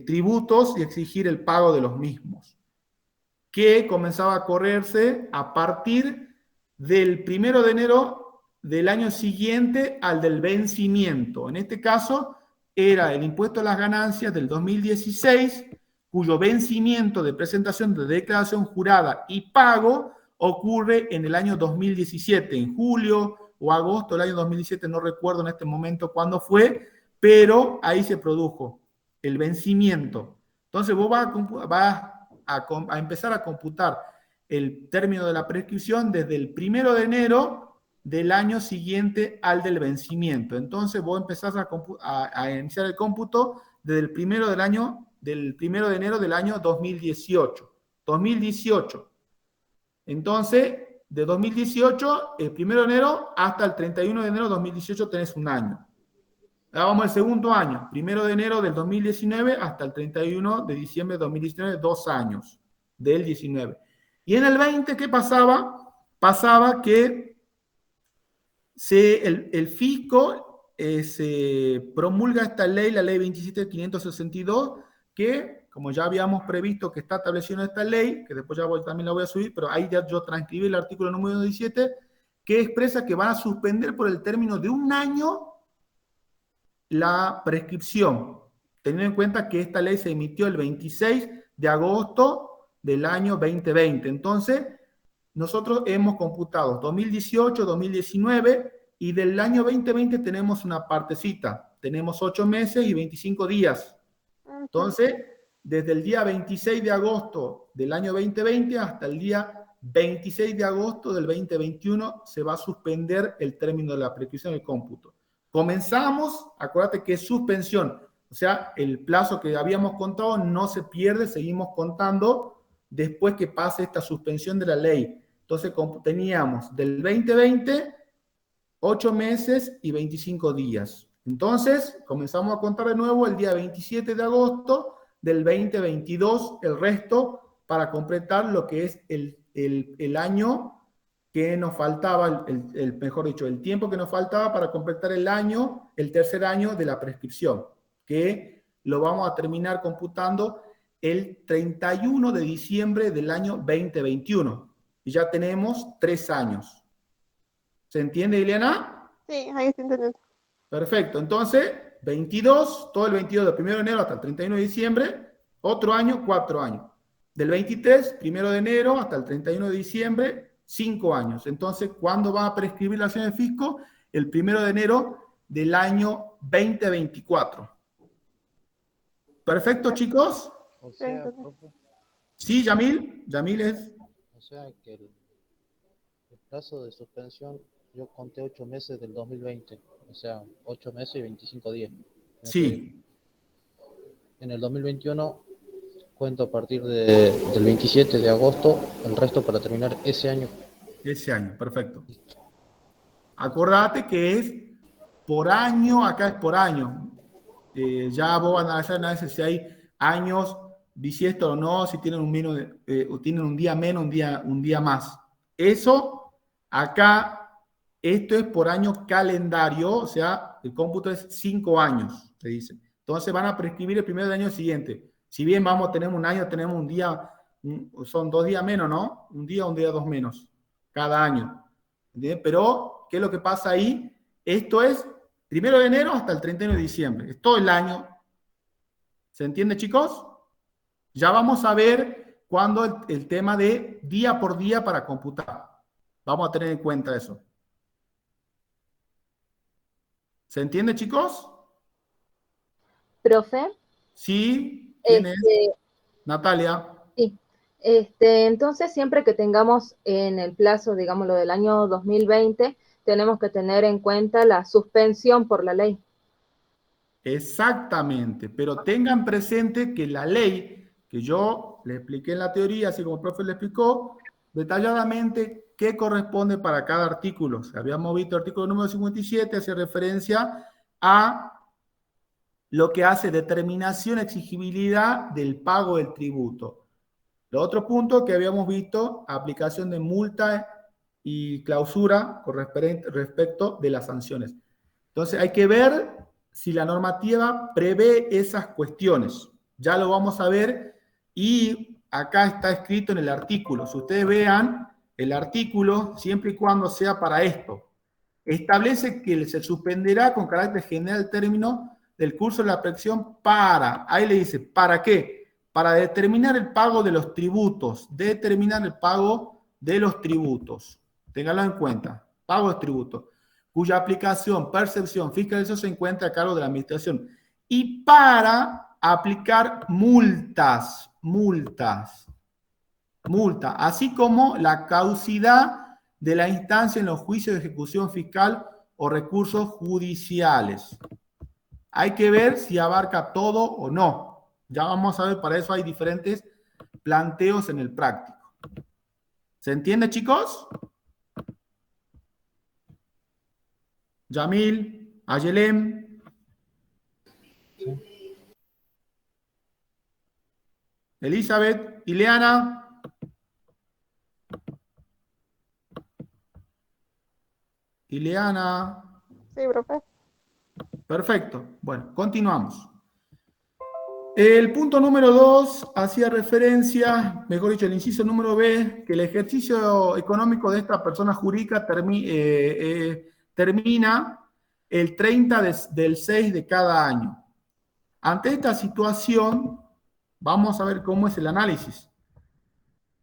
Speaker 1: tributos y exigir el pago de los mismos, que comenzaba a correrse a partir del 1 de enero del año siguiente al del vencimiento. En este caso era el impuesto a las ganancias del 2016, cuyo vencimiento de presentación de declaración jurada y pago ocurre en el año 2017, en julio o agosto del año 2017, no recuerdo en este momento cuándo fue, pero ahí se produjo el vencimiento. Entonces vos vas a empezar a computar el término de la prescripción desde el 1 de enero del año siguiente al del vencimiento. Entonces vos empezás a iniciar el cómputo desde el 1 de enero del año 2018. Entonces, de 2018, el 1 de enero hasta el 31 de enero de 2018 tenés un año. Ahora vamos al segundo año, 1 de enero del 2019 hasta el 31 de diciembre de 2019, 2 años del 19. Y en el 20, ¿qué pasaba? Pasaba que el fisco se promulga esta ley, la ley 27.562, que, como ya habíamos previsto que está estableciendo esta ley, que después también la voy a subir, pero ahí ya yo transcribí el artículo número 17, que expresa que van a suspender por el término de un año la prescripción, teniendo en cuenta que esta ley se emitió el 26 de agosto del año 2020. Entonces, nosotros hemos computado 2018, 2019 y del año 2020 tenemos una partecita. Tenemos 8 meses y 25 días. Entonces, desde el día 26 de agosto del año 2020 hasta el día 26 de agosto del 2021 se va a suspender el término de la prescripción del cómputo. Comenzamos, acuérdate que es suspensión, o sea, el plazo que habíamos contado no se pierde, seguimos contando después que pase esta suspensión de la ley. Entonces teníamos del 2020 8 meses y 25 días. Entonces comenzamos a contar de nuevo el día 27 de agosto del 2022, el resto para completar lo que es el año que nos faltaba, mejor dicho, el tiempo que nos faltaba para completar el tercer año de la prescripción, que lo vamos a terminar computando el 31 de diciembre del año 2021. Y ya tenemos 3 años. ¿Se entiende, Ileana?
Speaker 2: Sí, ahí estoy entendiendo.
Speaker 1: Perfecto. Entonces, 22, todo el 22 del 1 de enero hasta el 31 de diciembre, otro año, 4 años. Del 23, 1 de enero hasta el 31 de diciembre, 5 años. Entonces, ¿cuándo va a prescribir la acción de fisco? El 1 de enero del año 2024. ¿Perfecto, chicos?
Speaker 3: O sea, profe,
Speaker 1: Sí, Yamil. Yamil es...
Speaker 3: O sea que el plazo de suspensión, yo conté 8 meses del 2020, o sea, 8 meses y 25 días.
Speaker 1: Sí,
Speaker 3: En el 2021 cuento a partir del 27 de agosto, el resto para terminar ese año.
Speaker 1: ese año, perfecto. Acordate que es por año, acá es por año. Ya vos vas a analizar si hay años bisiestos o no, si tienen un, menos, o tienen un día menos, un día más. Eso, acá, esto es por año calendario, o sea, el cómputo es 5 años, se dice. Entonces van a prescribir el primero del año siguiente. Si bien vamos, tenemos un año, tenemos un día, son 2 días menos, ¿no? Un día, 2 menos, cada año. ¿Entiendes? Pero, ¿qué es lo que pasa ahí? Esto es 1 de enero hasta el 31 de diciembre. Es todo el año. ¿Se entiende, chicos? Ya vamos a ver cuándo el tema de día por día para computar. Vamos a tener en cuenta eso. ¿Se entiende, chicos?
Speaker 4: Profe,
Speaker 1: Sí. ¿Quién es? Natalia.
Speaker 4: sí. Entonces, siempre que tengamos en el plazo, digamos, lo del año 2020, tenemos que tener en cuenta la suspensión por la ley.
Speaker 1: Exactamente, pero tengan presente que la ley que yo le expliqué en la teoría, así como el profe le explicó, detalladamente qué corresponde para cada artículo. O sea, habíamos visto el artículo número 57, hace referencia a lo que hace determinación, exigibilidad del pago del tributo. Los otros puntos que habíamos visto, aplicación de multa y clausura con respecto de las sanciones. Entonces hay que ver si la normativa prevé esas cuestiones. Ya lo vamos a ver y acá está escrito en el artículo. Si ustedes vean el artículo, siempre y cuando sea para esto, establece que se suspenderá con carácter general el término del curso de la prescripción para, ahí le dice, ¿para qué? Para determinar el pago de los tributos, determinar el pago de los tributos. Ténganlo en cuenta, pago de tributos, cuya aplicación, percepción, fiscalización se encuentra a cargo de la administración. Y para aplicar multas, así como la caducidad de la instancia en los juicios de ejecución fiscal o recursos judiciales. Hay que ver si abarca todo o no. Ya vamos a ver, para eso hay diferentes planteos en el práctico. ¿Se entiende, chicos? Yamil, Ayelem.
Speaker 3: Sí.
Speaker 1: Elizabeth, Ileana. Ileana.
Speaker 2: Sí, profe.
Speaker 1: Perfecto. Bueno, continuamos. El punto número 2 hacía referencia, mejor dicho, el inciso número B, que el ejercicio económico de esta persona jurídica termina el 30 del 6 de cada año. Ante esta situación, vamos a ver cómo es el análisis.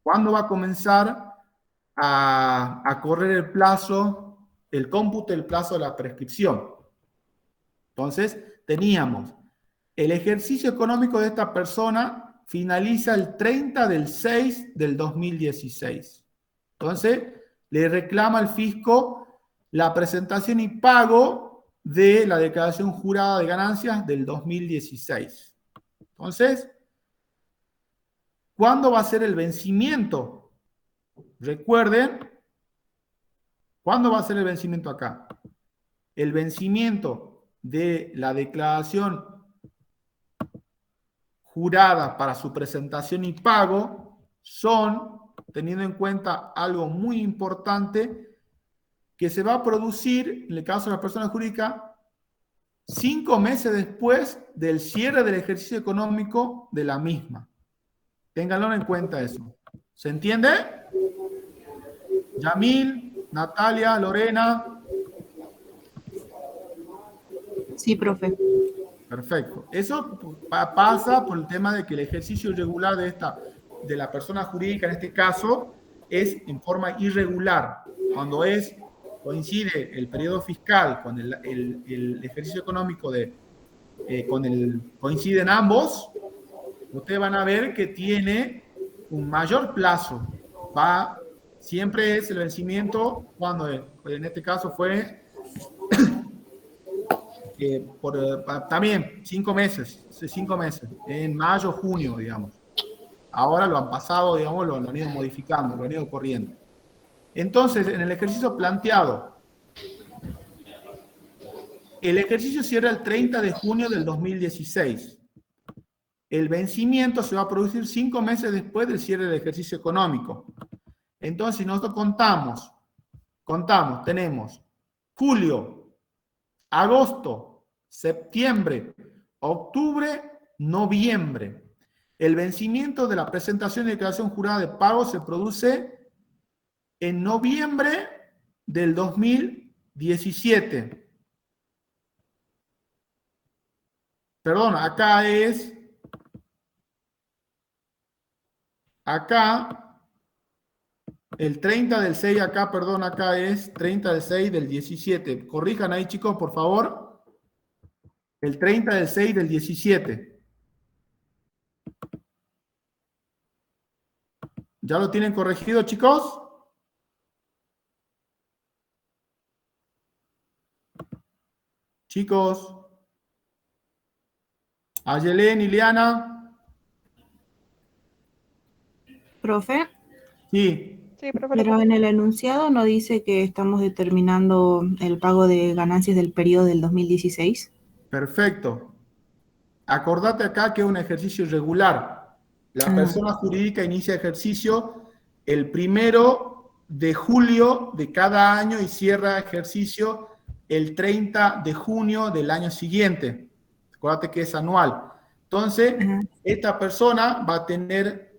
Speaker 1: ¿Cuándo va a comenzar a correr el plazo, el cómputo del plazo de la prescripción? Entonces, teníamos el ejercicio económico de esta persona finaliza el 30 del 6 del 2016. Entonces, le reclama al fisco la presentación y pago de la declaración jurada de ganancias del 2016. Entonces, ¿cuándo va a ser el vencimiento? Recuerden, ¿cuándo va a ser el vencimiento acá? El vencimiento de la declaración jurada para su presentación y pago son, teniendo en cuenta algo muy importante, que se va a producir, en el caso de la persona jurídica, 5 meses después del cierre del ejercicio económico de la misma. Ténganlo en cuenta eso. ¿Se entiende? Yamil, Natalia, Lorena.
Speaker 5: Sí, profe.
Speaker 1: Perfecto. Eso pasa por el tema de que el ejercicio irregular de la persona jurídica, en este caso, es en forma irregular. Cuando coincide el periodo fiscal con el ejercicio económico coinciden ambos, ustedes van a ver que tiene un mayor plazo. Siempre es el vencimiento cuando, en este caso fue también 5 meses, en mayo, junio, digamos. Ahora lo han pasado, digamos, lo han ido modificando, lo han ido corriendo. Entonces, en el ejercicio planteado, el ejercicio cierra el 30 de junio del 2016. El vencimiento se va a producir 5 meses después del cierre del ejercicio económico. Entonces, si nosotros contamos, tenemos julio, agosto, septiembre, octubre, noviembre. El vencimiento de la presentación de declaración jurada de pago se produce en noviembre del 2017. Perdón, acá el 30 del 6, acá es 30 del 6 del 17. Corrijan ahí, chicos, por favor. El 30 del 6 del 17. ¿Ya lo tienen corregido, chicos? Chicos. Ayelén, Ileana.
Speaker 5: Profe,
Speaker 2: Sí, profe.
Speaker 5: pero en el enunciado no dice que estamos determinando el pago de ganancias del periodo del 2016.
Speaker 1: Perfecto. Acordate acá que es un ejercicio irregular. La persona jurídica inicia ejercicio el 1 de julio de cada año y cierra ejercicio el 30 de junio del año siguiente. Acuérdate que es anual. Entonces, esta persona tiene,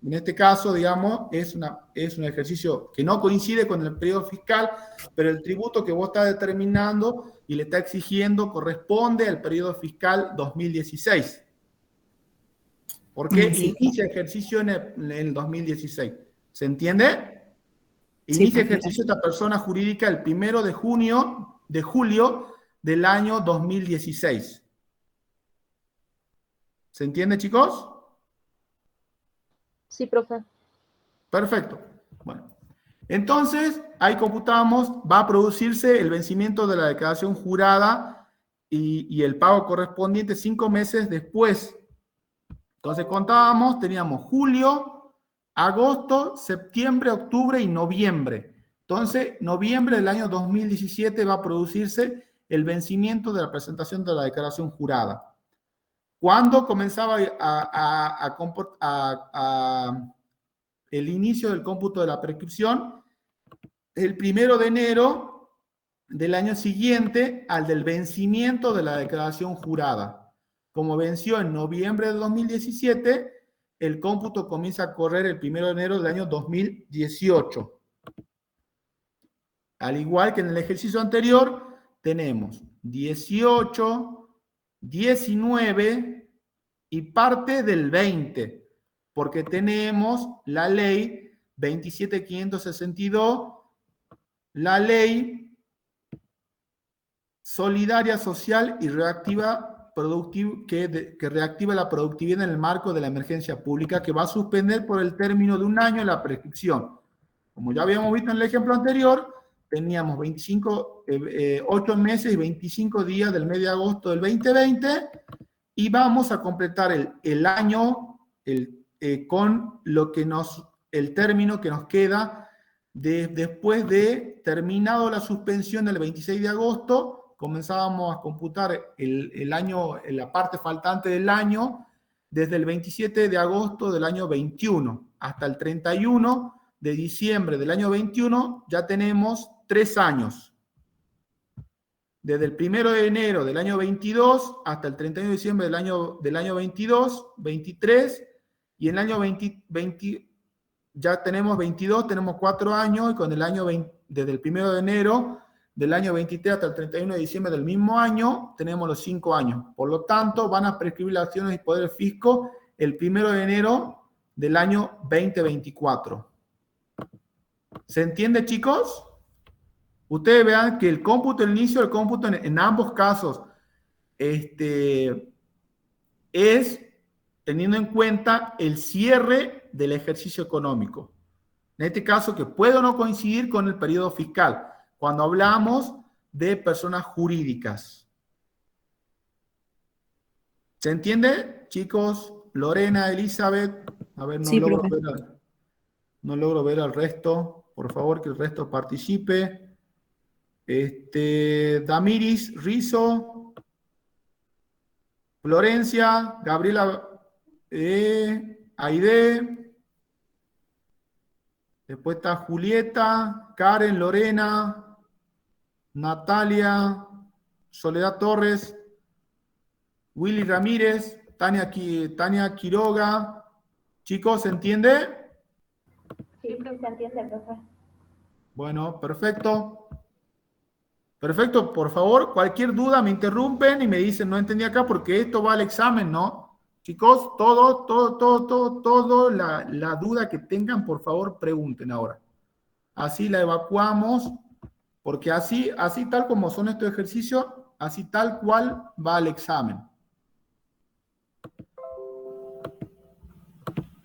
Speaker 1: en este caso, digamos, es un ejercicio que no coincide con el periodo fiscal, pero el tributo que vos estás determinando y le está exigiendo corresponde al periodo fiscal 2016. Porque inicia ejercicio en el 2016. ¿Se entiende? Inicia ejercicio esta persona jurídica el 1 de julio del año 2016. ¿Se entiende, chicos?
Speaker 4: Sí, profe.
Speaker 1: Perfecto. Bueno, entonces ahí computamos, va a producirse el vencimiento de la declaración jurada y el pago correspondiente 5 meses después. Entonces contábamos, teníamos julio, agosto, septiembre, octubre y noviembre. Entonces, noviembre del año 2017 va a producirse el vencimiento de la presentación de la declaración jurada. ¿Cuándo comenzaba el inicio del cómputo de la prescripción? El 1 de enero del año siguiente al del vencimiento de la declaración jurada. Como venció en noviembre de 2017, el cómputo comienza a correr el 1 de enero del año 2018. Al igual que en el ejercicio anterior, tenemos 18, 19 y parte del 20, porque tenemos la ley 27.562, la ley solidaria, social y reactiva que reactiva la productividad en el marco de la emergencia pública, que va a suspender por el término de un año la prescripción. Como ya habíamos visto en el ejemplo anterior, teníamos 8 meses y 25 días del mes de agosto del 2020 y vamos a completar el año con el término que nos queda después de terminado la suspensión del 26 de agosto. Comenzábamos a computar el año, la parte faltante del año, desde el 27 de agosto del año 21 hasta el 31 de diciembre del año 21, ya tenemos 3 años. Desde el 1 de enero del año 22 hasta el 31 de diciembre del año 22, 23, y en el año 20 ya tenemos 22, tenemos 4 años, y con el año desde el 1 de enero del año 23 hasta el 31 de diciembre del mismo año, tenemos los 5 años. Por lo tanto, van a prescribir las acciones y poder fisco el 1 de enero del año 2024. ¿Se entiende, chicos? Ustedes vean que el cómputo, el inicio del cómputo en ambos casos es teniendo en cuenta el cierre del ejercicio económico. En este caso, que puede o no coincidir con el periodo fiscal, cuando hablamos de personas jurídicas. ¿Se entiende, chicos? Lorena, Elizabeth, a ver,
Speaker 5: Sí, profe.
Speaker 1: no logro ver al resto. Por favor, que el resto participe. Damiris, Rizo, Florencia, Gabriela, Aide. Después está Julieta, Karen, Lorena, Natalia, Soledad Torres, Willy Ramírez, Tania Quiroga. Chicos, ¿se entiende?
Speaker 4: Sí, se entiende, profe.
Speaker 1: Bueno, perfecto. Perfecto, por favor, cualquier duda me interrumpen y me dicen, no entendí acá porque esto va al examen, ¿no? Chicos, todo, la duda que tengan, por favor, pregunten ahora. Así la evacuamos, porque así tal como son estos ejercicios, así tal cual va al examen.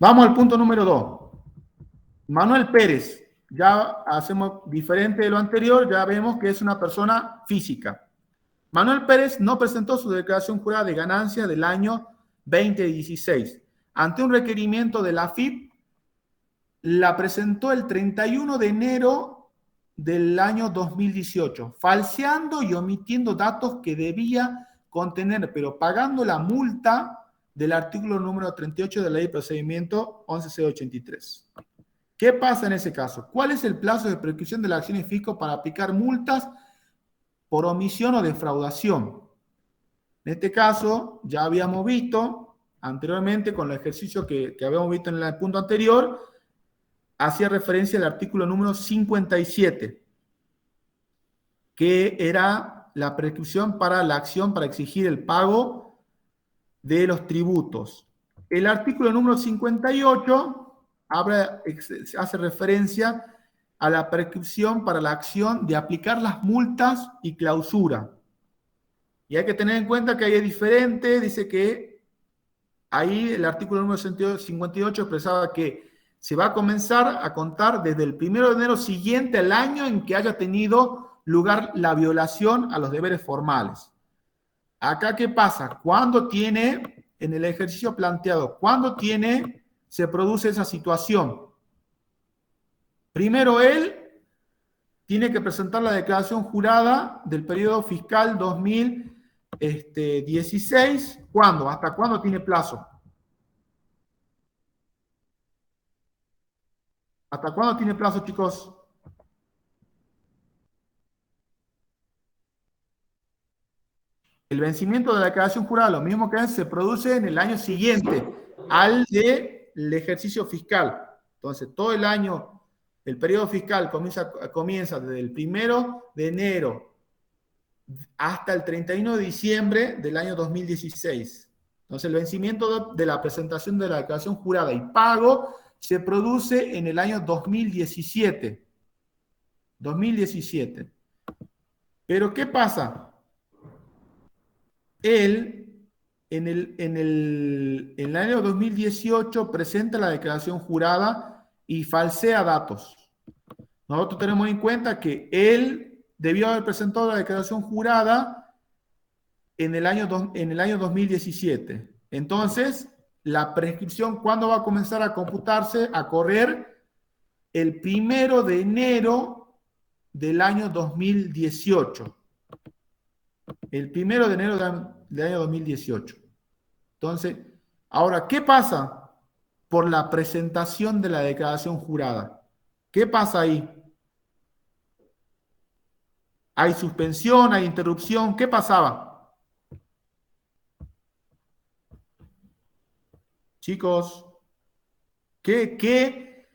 Speaker 1: Vamos al punto número 2. Manuel Pérez. Ya hacemos diferente de lo anterior, ya vemos que es una persona física. Manuel Pérez no presentó su declaración jurada de ganancia del año 2016. Ante un requerimiento de la AFIP, la presentó el 31 de enero del año 2018, falseando y omitiendo datos que debía contener, pero pagando la multa del artículo número 38 de la Ley de Procedimiento 11.083. ¿Qué pasa en ese caso? ¿Cuál es el plazo de prescripción de la acción de fisco para aplicar multas por omisión o defraudación? En este caso, ya habíamos visto anteriormente con el ejercicio que habíamos visto en el punto anterior, hacía referencia al artículo número 57, que era la prescripción para la acción para exigir el pago de los tributos. El artículo número 58 hace referencia a la prescripción para la acción de aplicar las multas y clausura. Y hay que tener en cuenta que ahí es diferente, dice que ahí el artículo número 58 expresaba que se va a comenzar a contar desde el 1 de enero siguiente al año en que haya tenido lugar la violación a los deberes formales. Acá, ¿qué pasa? ¿Cuándo tiene, en el ejercicio planteado, cuándo se produce esa situación? Primero, él tiene que presentar la declaración jurada del periodo fiscal 2016. ¿Cuándo? ¿Hasta cuándo tiene plazo? ¿Hasta cuándo tiene plazo, chicos? El vencimiento de la declaración jurada, lo mismo que se produce en el año siguiente al del ejercicio fiscal. Entonces, todo el año, el periodo fiscal comienza desde el 1 de enero hasta el 31 de diciembre del año 2016. Entonces, el vencimiento de la presentación de la declaración jurada y pago se produce en el año 2017. 2017. Pero, ¿qué pasa? Él, en el año 2018, presenta la declaración jurada y falsea datos. Nosotros tenemos en cuenta que él debió haber presentado la declaración jurada en el año 2017. Entonces, la prescripción, ¿cuándo va a comenzar a computarse, a correr? El 1 de enero del año 2018. El 1 de enero del año 2018. Entonces, ahora, ¿qué pasa por la presentación de la declaración jurada? ¿Qué pasa ahí? ¿Hay suspensión? ¿Hay interrupción? ¿Qué pasaba? Chicos, ¿qué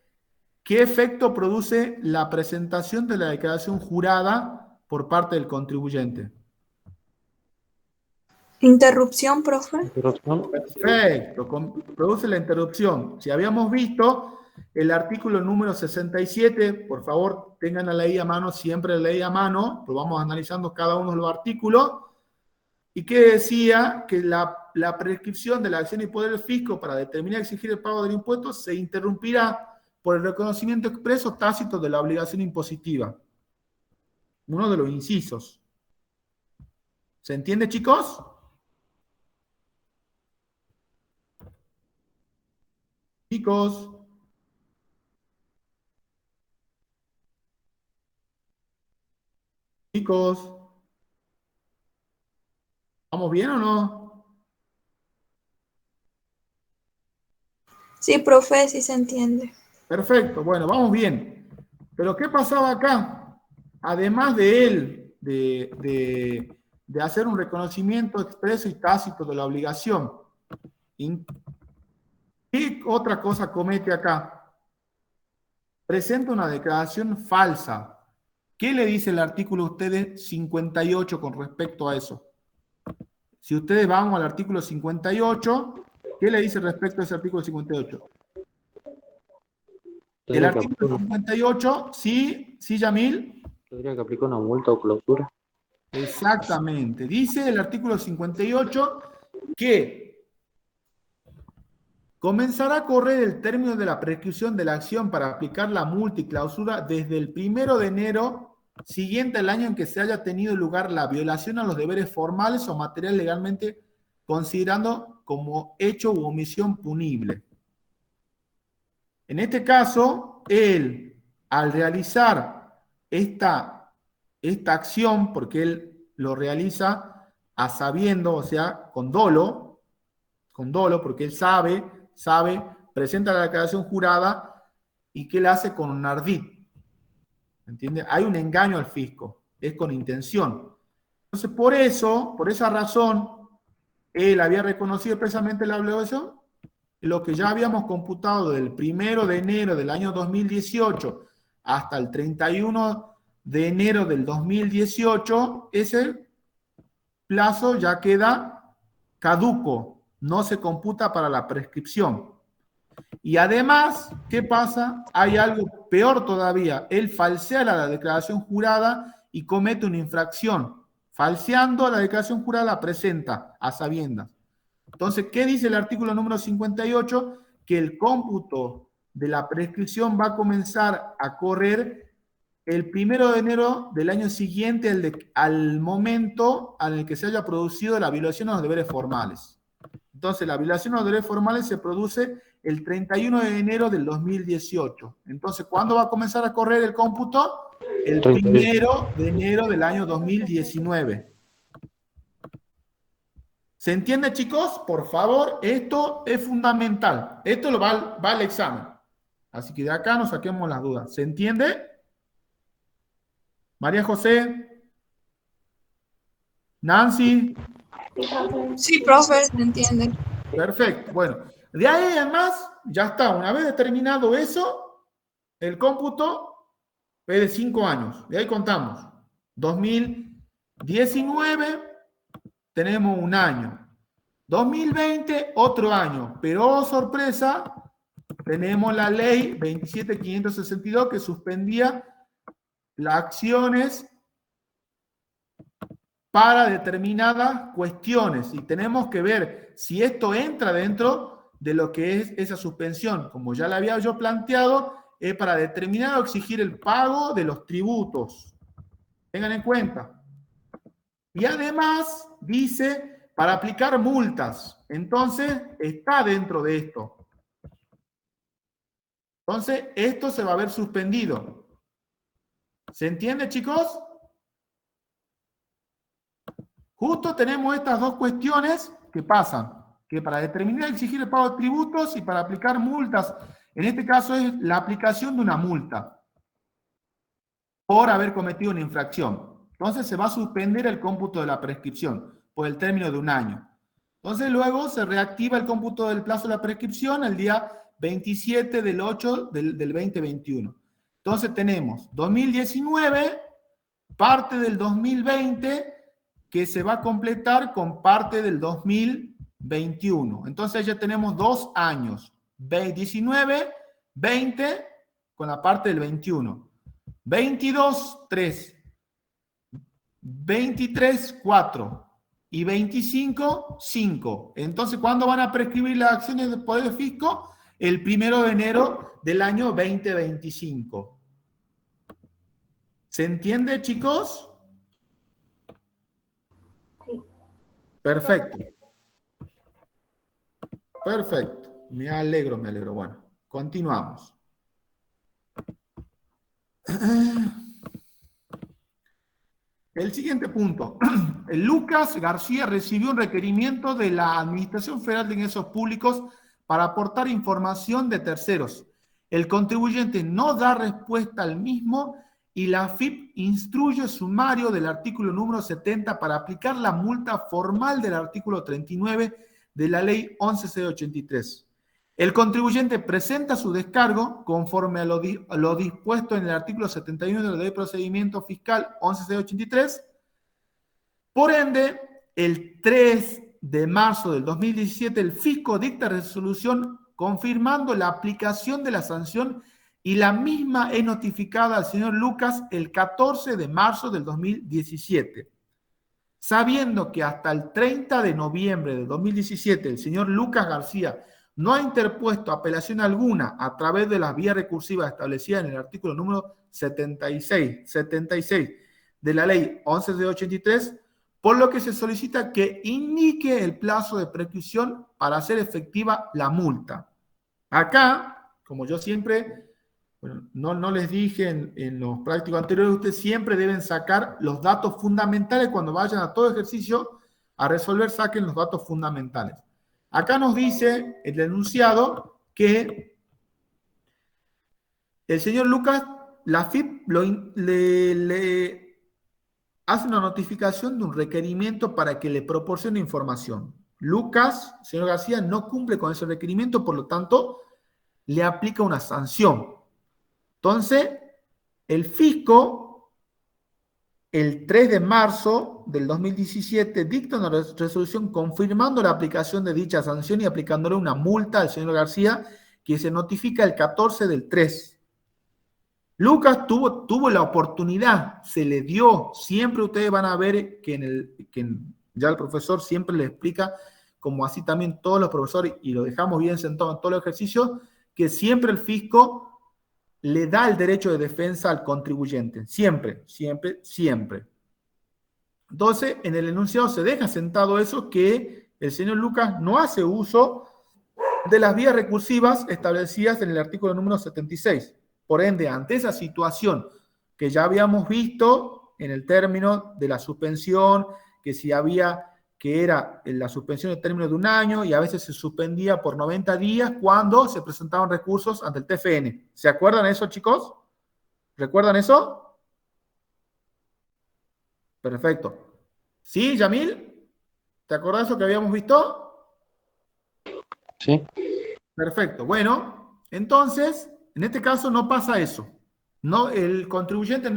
Speaker 1: efecto produce la presentación de la declaración jurada por parte del contribuyente?
Speaker 5: Interrupción, profe.
Speaker 3: Interrupción.
Speaker 1: Perfecto, produce la interrupción. Si habíamos visto el artículo número 67, por favor, tengan la ley a mano, siempre la ley a mano, pues vamos analizando cada uno de los artículos, y que decía que la prescripción de la acción y poder del fisco para determinar y exigir el pago del impuesto se interrumpirá por el reconocimiento expreso tácito de la obligación impositiva. Uno de los incisos. ¿Se entiende, chicos? Chicos. Chicos. ¿Vamos bien o no?
Speaker 6: Sí, profe, sí se entiende.
Speaker 1: Perfecto, bueno, vamos bien. Pero ¿qué pasaba acá? Además de él, de hacer un reconocimiento expreso y tácito de la obligación, ¿qué otra cosa comete acá? Presenta una declaración falsa. ¿Qué le dice el artículo a ustedes 58 con respecto a eso? Si ustedes van al artículo 58, ¿qué le dice respecto a ese artículo 58? El artículo 58, sí, Yamil.
Speaker 7: Tendría que aplicar una multa o clausura.
Speaker 1: Exactamente. Dice el artículo 58 que comenzará a correr el término de la prescripción de la acción para aplicar la multa y clausura desde el 1 de enero siguiente al año en que se haya tenido lugar la violación a los deberes formales o materiales legalmente considerando como hecho u omisión punible. En este caso, él, al realizar esta acción, porque él lo realiza a sabiendo, o sea, con dolo, porque él sabe, presenta la declaración jurada y que él hace con un ardid. ¿Entiende? Hay un engaño al fisco, es con intención. Entonces, por esa razón, él había reconocido expresamente la obligación, lo que ya habíamos computado del 1 de enero del año 2018 hasta el 31 de enero del 2018, ese plazo ya queda caduco, no se computa para la prescripción. Y además, ¿qué pasa? Hay algo peor todavía. Él falsea la declaración jurada y comete una infracción. Falseando la declaración jurada la presenta a sabiendas. Entonces, ¿qué dice el artículo número 58? Que el cómputo de la prescripción va a comenzar a correr el 1 de enero del año siguiente al momento en el que se haya producido la violación a los deberes formales. Entonces, la violación a los deberes formales se produce el 31 de enero del 2018. Entonces, ¿cuándo va a comenzar a correr el cómputo? El 1 de enero del año 2019. ¿Se entiende, chicos? Por favor, esto es fundamental. Esto lo va al examen. Así que de acá nos saquemos las dudas. ¿Se entiende? María José. Nancy.
Speaker 6: Sí, profe, se entiende.
Speaker 1: Perfecto. Bueno, de ahí además, ya está. Una vez determinado eso, el cómputo es de 5 años. De ahí contamos. 2019, tenemos un año. 2020, otro año. Pero, oh, sorpresa, tenemos la ley 27.562 que suspendía las acciones para determinadas cuestiones. Y tenemos que ver si esto entra dentro de lo que es esa suspensión. Como ya la había yo planteado, es para determinar o exigir el pago de los tributos. Tengan en cuenta. Y además dice para aplicar multas. Entonces, está dentro de esto. Entonces, esto se va a ver suspendido. ¿Se entiende, chicos? Justo tenemos estas dos cuestiones que pasan. Que para determinar y exigir el pago de tributos y para aplicar multas. En este caso es la aplicación de una multa por haber cometido una infracción. Entonces se va a suspender el cómputo de la prescripción por el término de un año. Entonces luego se reactiva el cómputo del plazo de la prescripción el día 27 del 8 del 2021. Entonces tenemos 2019, parte del 2020, que se va a completar con parte del 2021. Entonces ya tenemos 2 años. 19, 20 con la parte del 21. 22, 3. 23, 4. y 25, 5. Entonces, ¿cuándo van a prescribir las acciones del Poder Fisco? El 1 de enero del año 2025. ¿Se entiende, chicos?
Speaker 4: Sí.
Speaker 1: Perfecto. Perfecto. Me alegro, me alegro. Bueno, continuamos. El siguiente punto. Lucas García recibió un requerimiento de la Administración Federal de Ingresos Públicos para aportar información de terceros. El contribuyente no da respuesta al mismo y la AFIP instruye sumario del artículo número 70 para aplicar la multa formal del artículo 39 de la ley 11.083. El contribuyente presenta su descargo conforme a lo dispuesto en el artículo 71 de la Ley de Procedimiento Fiscal 11.083. Por ende, el 3 de marzo del 2017, el fisco dicta resolución confirmando la aplicación de la sanción y la misma es notificada al señor Lucas el 14 de marzo del 2017. Sabiendo que hasta el 30 de noviembre del 2017 el señor Lucas García no ha interpuesto apelación alguna a través de las vías recursivas establecidas en el artículo número 76 de la ley 11.083, por lo que se solicita que indique el plazo de prescripción para hacer efectiva la multa. Acá, como yo siempre, bueno, no les dije en los prácticos anteriores, ustedes siempre deben sacar los datos fundamentales cuando vayan a todo ejercicio a resolver, saquen los datos fundamentales. Acá nos dice el enunciado que el señor Lucas, la AFIP le hace una notificación de un requerimiento para que le proporcione información. Lucas, señor García, no cumple con ese requerimiento, por lo tanto, le aplica una sanción. Entonces, el fisco, el 3 de marzo del 2017, dicta una resolución confirmando la aplicación de dicha sanción y aplicándole una multa al señor García, que se notifica el 14 del 3. Lucas tuvo la oportunidad, se le dio. Siempre ustedes van a ver que ya el profesor siempre le explica, como así también todos los profesores, y lo dejamos bien sentado en todos los ejercicios, que siempre el fisco le da el derecho de defensa al contribuyente. Siempre, siempre, siempre. Entonces, en el enunciado se deja sentado eso, que el señor Lucas no hace uso de las vías recursivas establecidas en el artículo número 76. Por ende, ante esa situación que ya habíamos visto en el término de la suspensión, que si había, que era la suspensión de término de un año y a veces se suspendía por 90 días cuando se presentaban recursos ante el TFN. ¿Se acuerdan de eso, chicos? ¿Recuerdan eso? Perfecto. ¿Sí, Yamil? ¿Te acordás de eso que habíamos visto?
Speaker 7: Sí.
Speaker 1: Perfecto. Bueno, entonces, en este caso no pasa eso. No, el contribuyente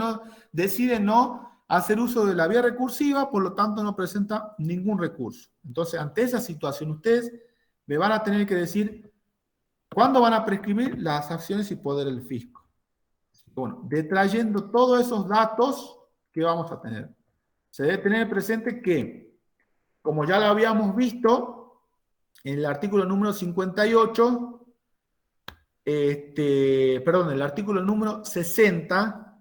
Speaker 1: decide no hacer uso de la vía recursiva, por lo tanto no presenta ningún recurso. Entonces, ante esa situación, ustedes me van a tener que decir cuándo van a prescribir las acciones y poder del fisco. Bueno, detrayendo todos esos datos que vamos a tener. Se debe tener presente que, como ya lo habíamos visto, en el artículo número 58, el artículo número 60,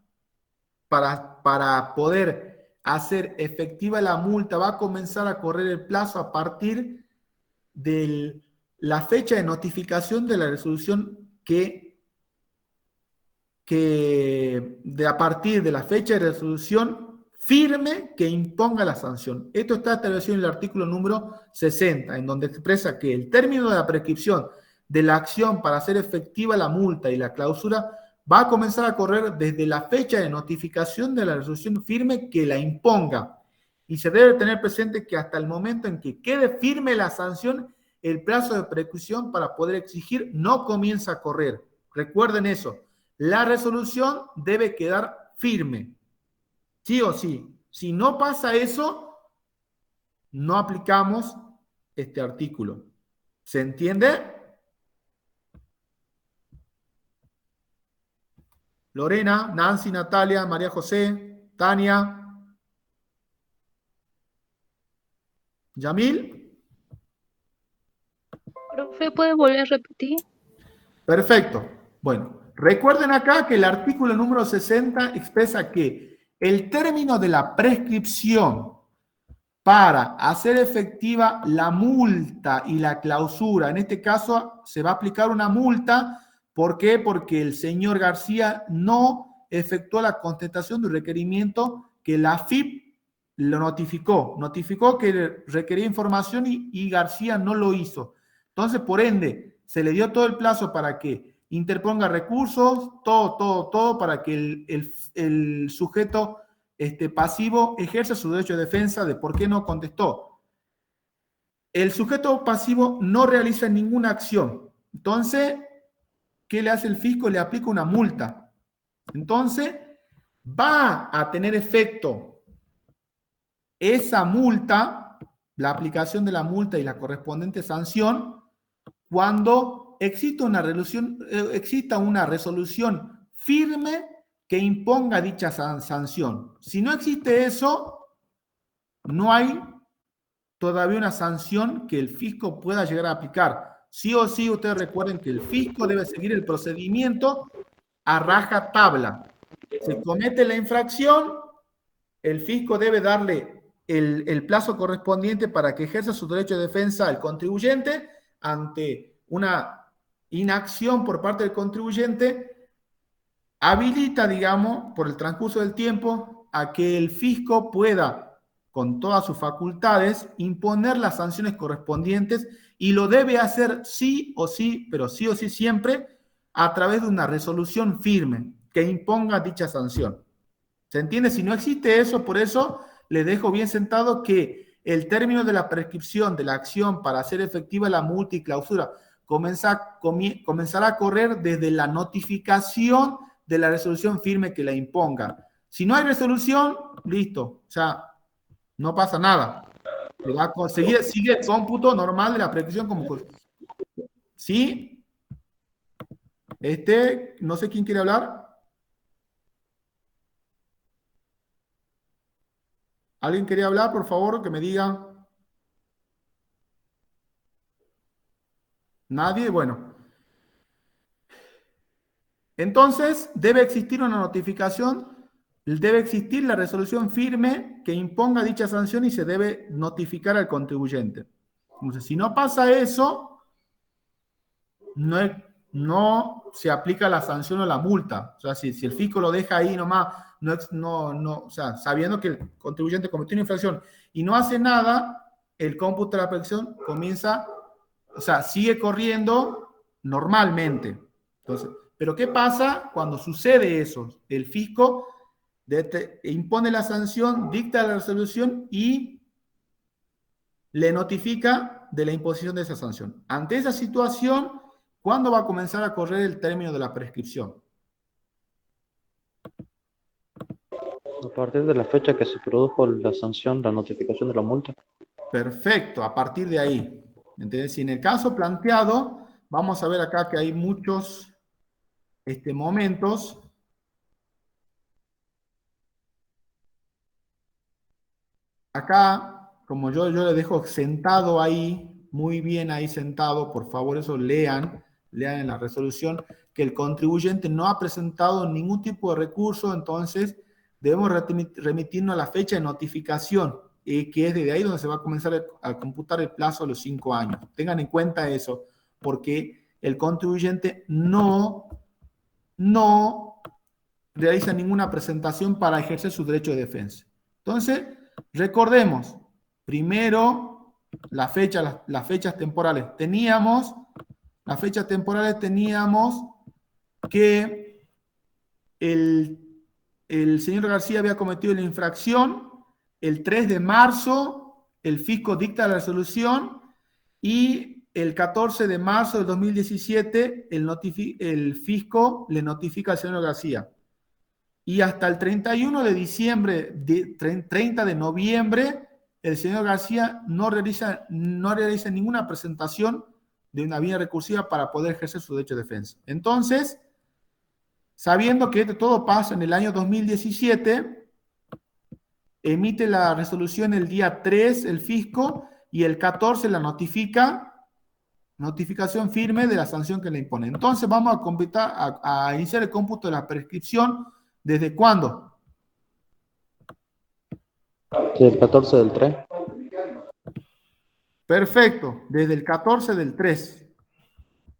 Speaker 1: para poder hacer efectiva la multa, va a comenzar a correr el plazo a partir de la fecha de notificación de la resolución a partir de la fecha de resolución firme que imponga la sanción. Esto está establecido en el artículo número 60, en donde expresa que el término de la prescripción de la acción para hacer efectiva la multa y la clausura va a comenzar a correr desde la fecha de notificación de la resolución firme que la imponga. Y se debe tener presente que hasta el momento en que quede firme la sanción, el plazo de prescripción para poder exigir no comienza a correr. Recuerden eso. La resolución debe quedar firme. Sí o sí. Si no pasa eso, no aplicamos este artículo. ¿Se entiende? Lorena, Nancy, Natalia, María José, Tania. Yamil.
Speaker 8: Profe, ¿puede volver a repetir?
Speaker 1: Perfecto. Bueno, recuerden acá que el artículo número 60 expresa que el término de la prescripción para hacer efectiva la multa y la clausura, en este caso se va a aplicar una multa. ¿Por qué? Porque el señor García no efectuó la contestación del requerimiento que la AFIP lo notificó que requería información y García no lo hizo. Entonces, por ende, se le dio todo el plazo para que interponga recursos, todo para que el sujeto pasivo ejerza su derecho de defensa de por qué no contestó. El sujeto pasivo no realiza ninguna acción. Entonces, ¿qué le hace el fisco? Le aplica una multa. Entonces, va a tener efecto esa multa, la aplicación de la multa y la correspondiente sanción, cuando exista una resolución firme que imponga dicha sanción. Si no existe eso, no hay todavía una sanción que el fisco pueda llegar a aplicar. Sí o sí, ustedes recuerden que el fisco debe seguir el procedimiento a rajatabla. Se comete la infracción, el fisco debe darle el plazo correspondiente para que ejerza su derecho de defensa al contribuyente ante una inacción por parte del contribuyente. Habilita, digamos, por el transcurso del tiempo, a que el fisco pueda, con todas sus facultades, imponer las sanciones correspondientes y lo debe hacer sí o sí, pero sí o sí siempre, a través de una resolución firme que imponga dicha sanción. ¿Se entiende? Si no existe eso, por eso les dejo bien sentado que el término de la prescripción de la acción para hacer efectiva la multa y clausura comenzará a correr desde la notificación de la resolución firme que la imponga. Si no hay resolución, listo, o sea, no pasa nada. Sigue el cómputo normal de la prescripción como... ¿Sí? No sé quién quiere hablar. ¿Alguien quería hablar? Por favor, que me diga. ¿Nadie? Bueno. Entonces, debe existir una notificación, debe existir la resolución firme que imponga dicha sanción y se debe notificar al contribuyente. Entonces, si no pasa eso, no se aplica la sanción o la multa. O sea, si el fisco lo deja ahí nomás, o sea, sabiendo que el contribuyente cometió una infracción y no hace nada, el cómputo de la prescripción comienza, o sea, sigue corriendo normalmente. Entonces, pero ¿qué pasa cuando sucede eso? El fisco impone la sanción, dicta la resolución y le notifica de la imposición de esa sanción. Ante esa situación, ¿cuándo va a comenzar a correr el término de la prescripción?
Speaker 7: A partir de la fecha que se produjo la sanción, la notificación de la multa.
Speaker 1: Perfecto, a partir de ahí. Entonces, si en el caso planteado, vamos a ver acá que hay muchos momentos. Acá, como yo le dejo sentado ahí, muy bien ahí sentado, por favor, eso lean en la resolución, que el contribuyente no ha presentado ningún tipo de recurso, entonces debemos remitirnos a la fecha de notificación, que es desde ahí donde se va a comenzar a computar el plazo de los 5 años. Tengan en cuenta eso, porque el contribuyente no realiza ninguna presentación para ejercer su derecho de defensa. Entonces, recordemos, primero, las fechas temporales. Teníamos que el señor García había cometido la infracción, el 3 de marzo el fisco dicta la resolución y el 14 de marzo del 2017 el fisco le notifica al señor García. Y hasta el 31 de diciembre, 30 de noviembre, el señor García no realiza ninguna presentación de una vía recursiva para poder ejercer su derecho de defensa. Entonces, sabiendo que todo pasa en el año 2017, emite la resolución el día 3, el fisco, y el 14 la notificación firme de la sanción que le impone. Entonces vamos a iniciar el cómputo de la prescripción. ¿Desde cuándo?
Speaker 7: Del 14 del 3.
Speaker 1: Perfecto, desde el 14 del 3.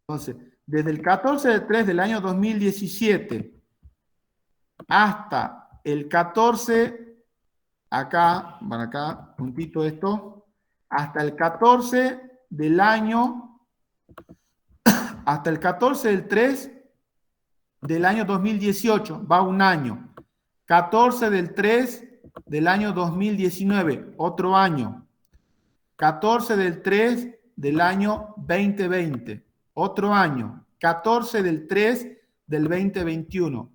Speaker 1: Entonces, desde el 14 del 3 del año 2017 hasta el 14, acá, van acá, puntito esto, hasta el 14 del año, hasta el 14 del 3 del año 2018, va un año. 14 del 3 del año 2019, otro año. 14 del 3 del año 2020, otro año. 14 del 3 del 2021,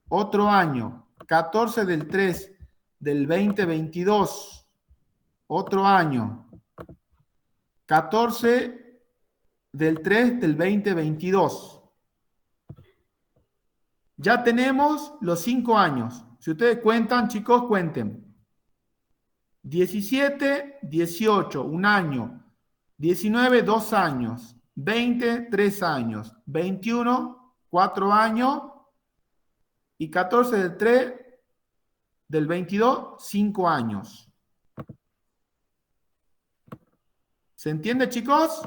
Speaker 1: otro año. 14 del 3 del 2022, otro año. 14 del 3 del 2022. Ya tenemos los 5 años. Si ustedes cuentan, chicos, cuenten. 17, 18, un año. 19, 2 años. 20, 3 años. 21, 4 años. Y 14 del 3 del 22, 5 años. ¿Se entiende, chicos?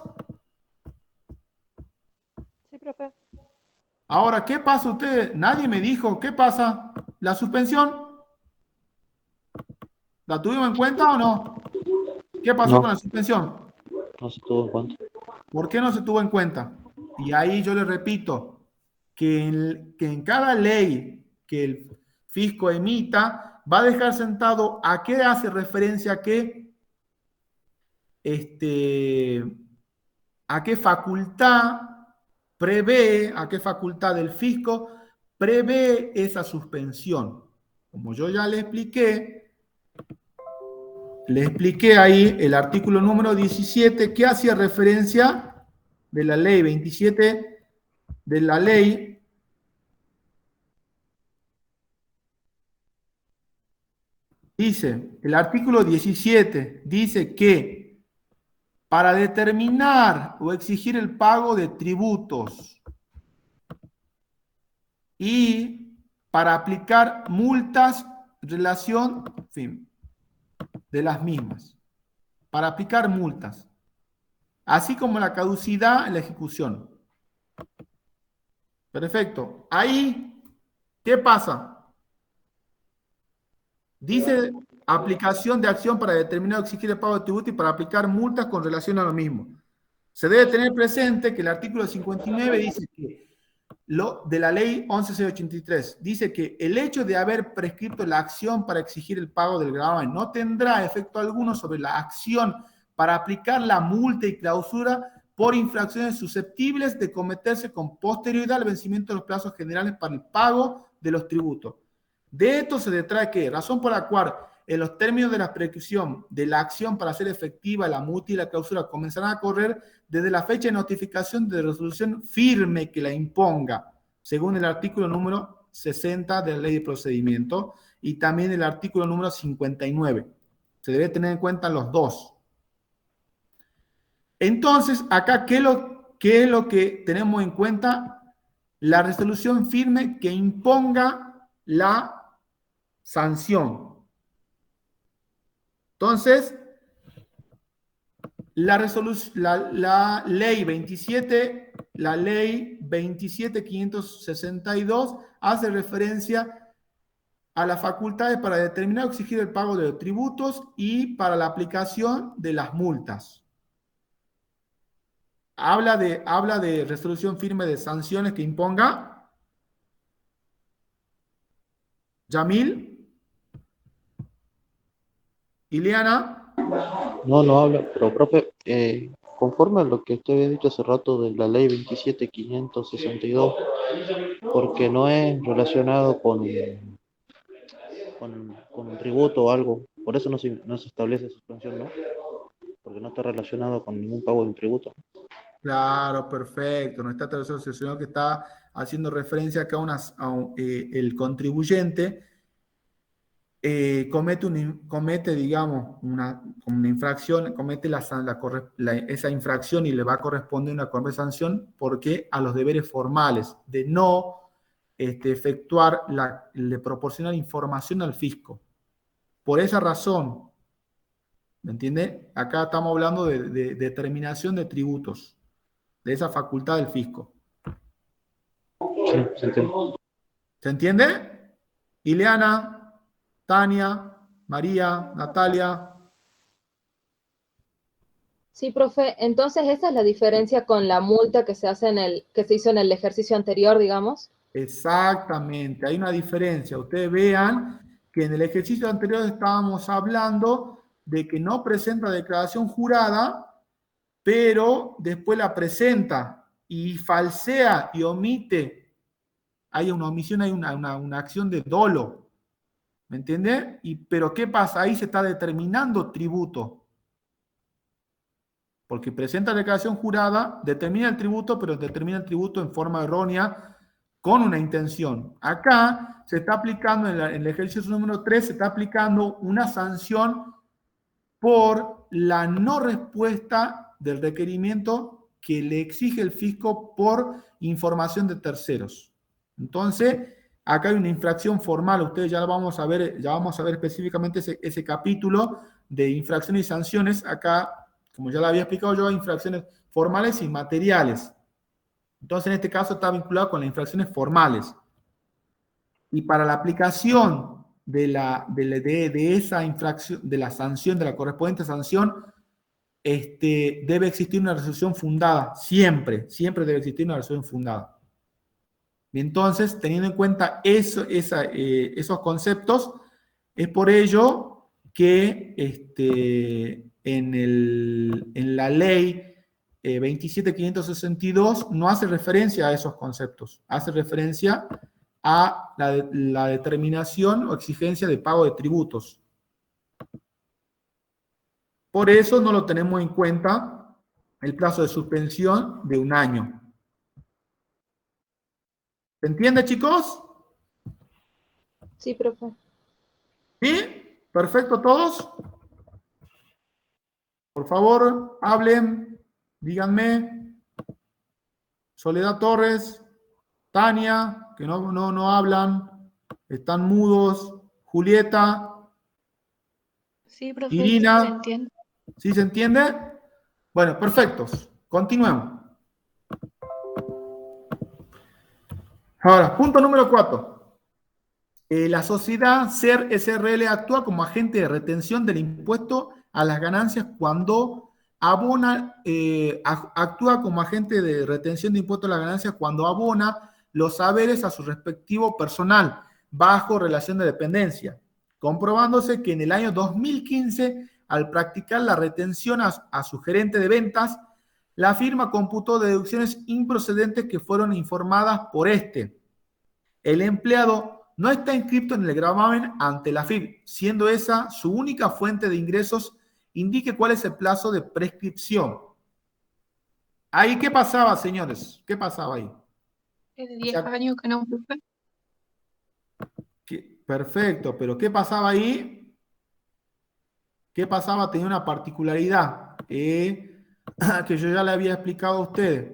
Speaker 2: Sí, profe.
Speaker 1: Ahora, ¿qué pasa ustedes? Nadie me dijo, ¿qué pasa? ¿La suspensión? ¿La tuvimos en cuenta o no? ¿Qué pasó
Speaker 7: No.
Speaker 1: con la suspensión?
Speaker 7: No se tuvo en cuenta.
Speaker 1: ¿Por qué no se tuvo en cuenta? Y ahí yo le repito que en cada ley que el fisco emita va a dejar sentado a qué hace referencia, a qué facultad prevé, a qué facultad del fisco prevé esa suspensión. Como yo ya le expliqué ahí el artículo número 17 que hacía referencia de la ley 27 de la ley dice, el artículo 17 dice que para determinar o exigir el pago de tributos y para aplicar multas en relación, en fin, de las mismas, para aplicar multas, así como la caducidad en la ejecución. Perfecto. Ahí, ¿qué pasa? Dice aplicación de acción para determinar o exigir el pago de tributo y para aplicar multas con relación a lo mismo. Se debe tener presente que el artículo 59 dice que de la ley 11.683 dice que el hecho de haber prescrito la acción para exigir el pago del gravamen no tendrá efecto alguno sobre la acción para aplicar la multa y clausura por infracciones susceptibles de cometerse con posterioridad al vencimiento de los plazos generales para el pago de los tributos. De esto se detrae que, razón por la cual en los términos de la prescripción de la acción para hacer efectiva la multa y la clausura comenzarán a correr desde la fecha de notificación de resolución firme que la imponga, según el artículo número 60 de la Ley de Procedimiento y también el artículo número 59. Se debe tener en cuenta los dos. Entonces, acá, ¿qué es lo que tenemos en cuenta? La resolución firme que imponga la sanción. Entonces, la ley 27.562 hace referencia a las facultades para determinar o exigir el pago de los tributos y para la aplicación de las multas. Habla de resolución firme de sanciones que imponga. Yamil. Ileana.
Speaker 7: No habla, pero profe, conforme a lo que usted había dicho hace rato de la ley 27.562, porque no es relacionado con un tributo o algo, por eso no se establece suspensión, ¿no? Porque no está relacionado con ningún pago de un tributo.
Speaker 1: Claro, perfecto. No está traducido, sino que está haciendo referencia acá a el contribuyente comete, digamos, una infracción, comete esa infracción y le va a corresponder una sanción porque a los deberes formales de no efectuar, le proporcionar información al fisco. Por esa razón, ¿me entiende? Acá estamos hablando de determinación de tributos, de esa facultad del fisco.
Speaker 7: Sí, se entiende.
Speaker 1: ¿Se entiende? Ileana, Tania, María, Natalia.
Speaker 4: Sí, profe. Entonces, esa es la diferencia con la multa que se hace que se hizo en el ejercicio anterior, digamos.
Speaker 1: Exactamente, hay una diferencia. Ustedes vean que en el ejercicio anterior estábamos hablando de que no presenta declaración jurada, pero después la presenta y falsea y omite. Hay una omisión, hay una acción de dolo. ¿Me entiende? Pero ¿qué pasa? Ahí se está determinando tributo. Porque presenta declaración jurada, determina el tributo, pero determina el tributo en forma errónea con una intención. Acá se está aplicando, en el ejercicio número 3, se está aplicando una sanción por la no respuesta del requerimiento que le exige el fisco por información de terceros. Entonces, acá hay una infracción formal. Ustedes ya vamos a ver específicamente ese capítulo de infracciones y sanciones. Acá, como ya lo había explicado yo, hay infracciones formales y materiales. Entonces, en este caso está vinculado con las infracciones formales. Y para la aplicación de esa infracción, de la sanción, de la correspondiente sanción, debe existir una resolución fundada. Siempre debe existir una resolución fundada. Y entonces, teniendo en cuenta esos conceptos, es por ello que en la ley 27.562 no hace referencia a esos conceptos, hace referencia a la determinación o exigencia de pago de tributos. Por eso no lo tenemos en cuenta el plazo de suspensión de 1 año. ¿Se entiende, chicos?
Speaker 4: Sí, profe.
Speaker 1: ¿Sí? ¿Perfecto todos? Por favor, hablen, díganme. Soledad Torres, Tania, que no hablan, están mudos. Julieta,
Speaker 8: Sí, profe,
Speaker 1: Irina.
Speaker 8: se entiende.
Speaker 1: ¿Sí se entiende? Bueno, perfectos. Continuemos. Ahora, punto número 4. La sociedad SER SRL actúa como agente de retención del impuesto a las ganancias cuando abona, actúa como agente de retención de impuesto a las ganancias cuando abona los saberes a su respectivo personal bajo relación de dependencia, comprobándose que en el año 2015, al practicar la retención a su gerente de ventas, la firma computó deducciones improcedentes que fueron informadas por este. El empleado no está inscrito en el gravamen ante la FIP, siendo esa su única fuente de ingresos. Indique cuál es el plazo de prescripción. Ahí, ¿qué pasaba, señores? ¿Qué pasaba ahí?
Speaker 8: Es de 10 años que no, profe.
Speaker 1: Perfecto, pero ¿qué pasaba ahí? ¿Qué pasaba? Tenía una particularidad que yo ya le había explicado a ustedes.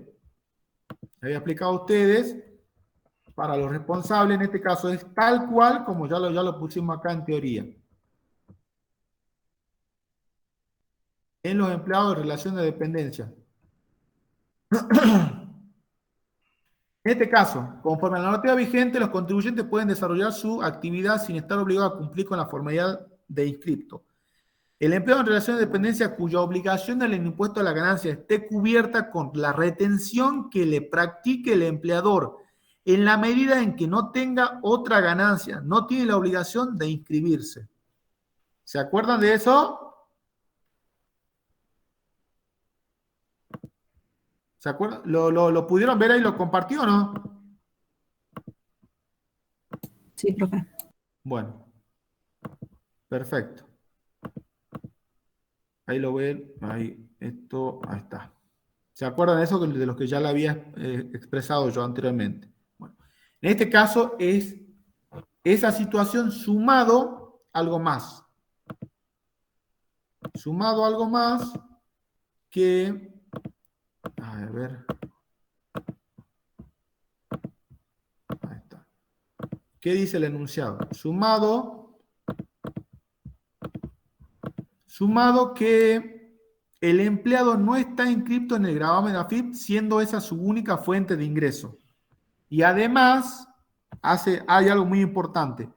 Speaker 1: Para los responsables, en este caso, es tal cual como ya lo pusimos acá en teoría. En los empleados de relación de dependencia. En este caso, conforme a la normativa vigente, los contribuyentes pueden desarrollar su actividad sin estar obligados a cumplir con la formalidad de inscripto. El empleado en relación de dependencia cuya obligación del impuesto a la ganancia esté cubierta con la retención que le practique el empleador, en la medida en que no tenga otra ganancia, no tiene la obligación de inscribirse. ¿Se acuerdan de eso? ¿Se acuerdan? ¿Lo pudieron ver ahí? ¿Lo compartió o no?
Speaker 5: Sí, profe.
Speaker 1: Bueno. Perfecto. Ahí lo ven. Ahí está. ¿Se acuerdan de eso? De los que ya lo había expresado yo anteriormente. Bueno. En este caso es esa situación sumado algo más. Sumado algo más que... A ver. Ahí está. ¿Qué dice el enunciado? Sumado que el empleado no está inscrito en el gravamen AFIP, siendo esa su única fuente de ingreso. Y además, hay algo muy importante.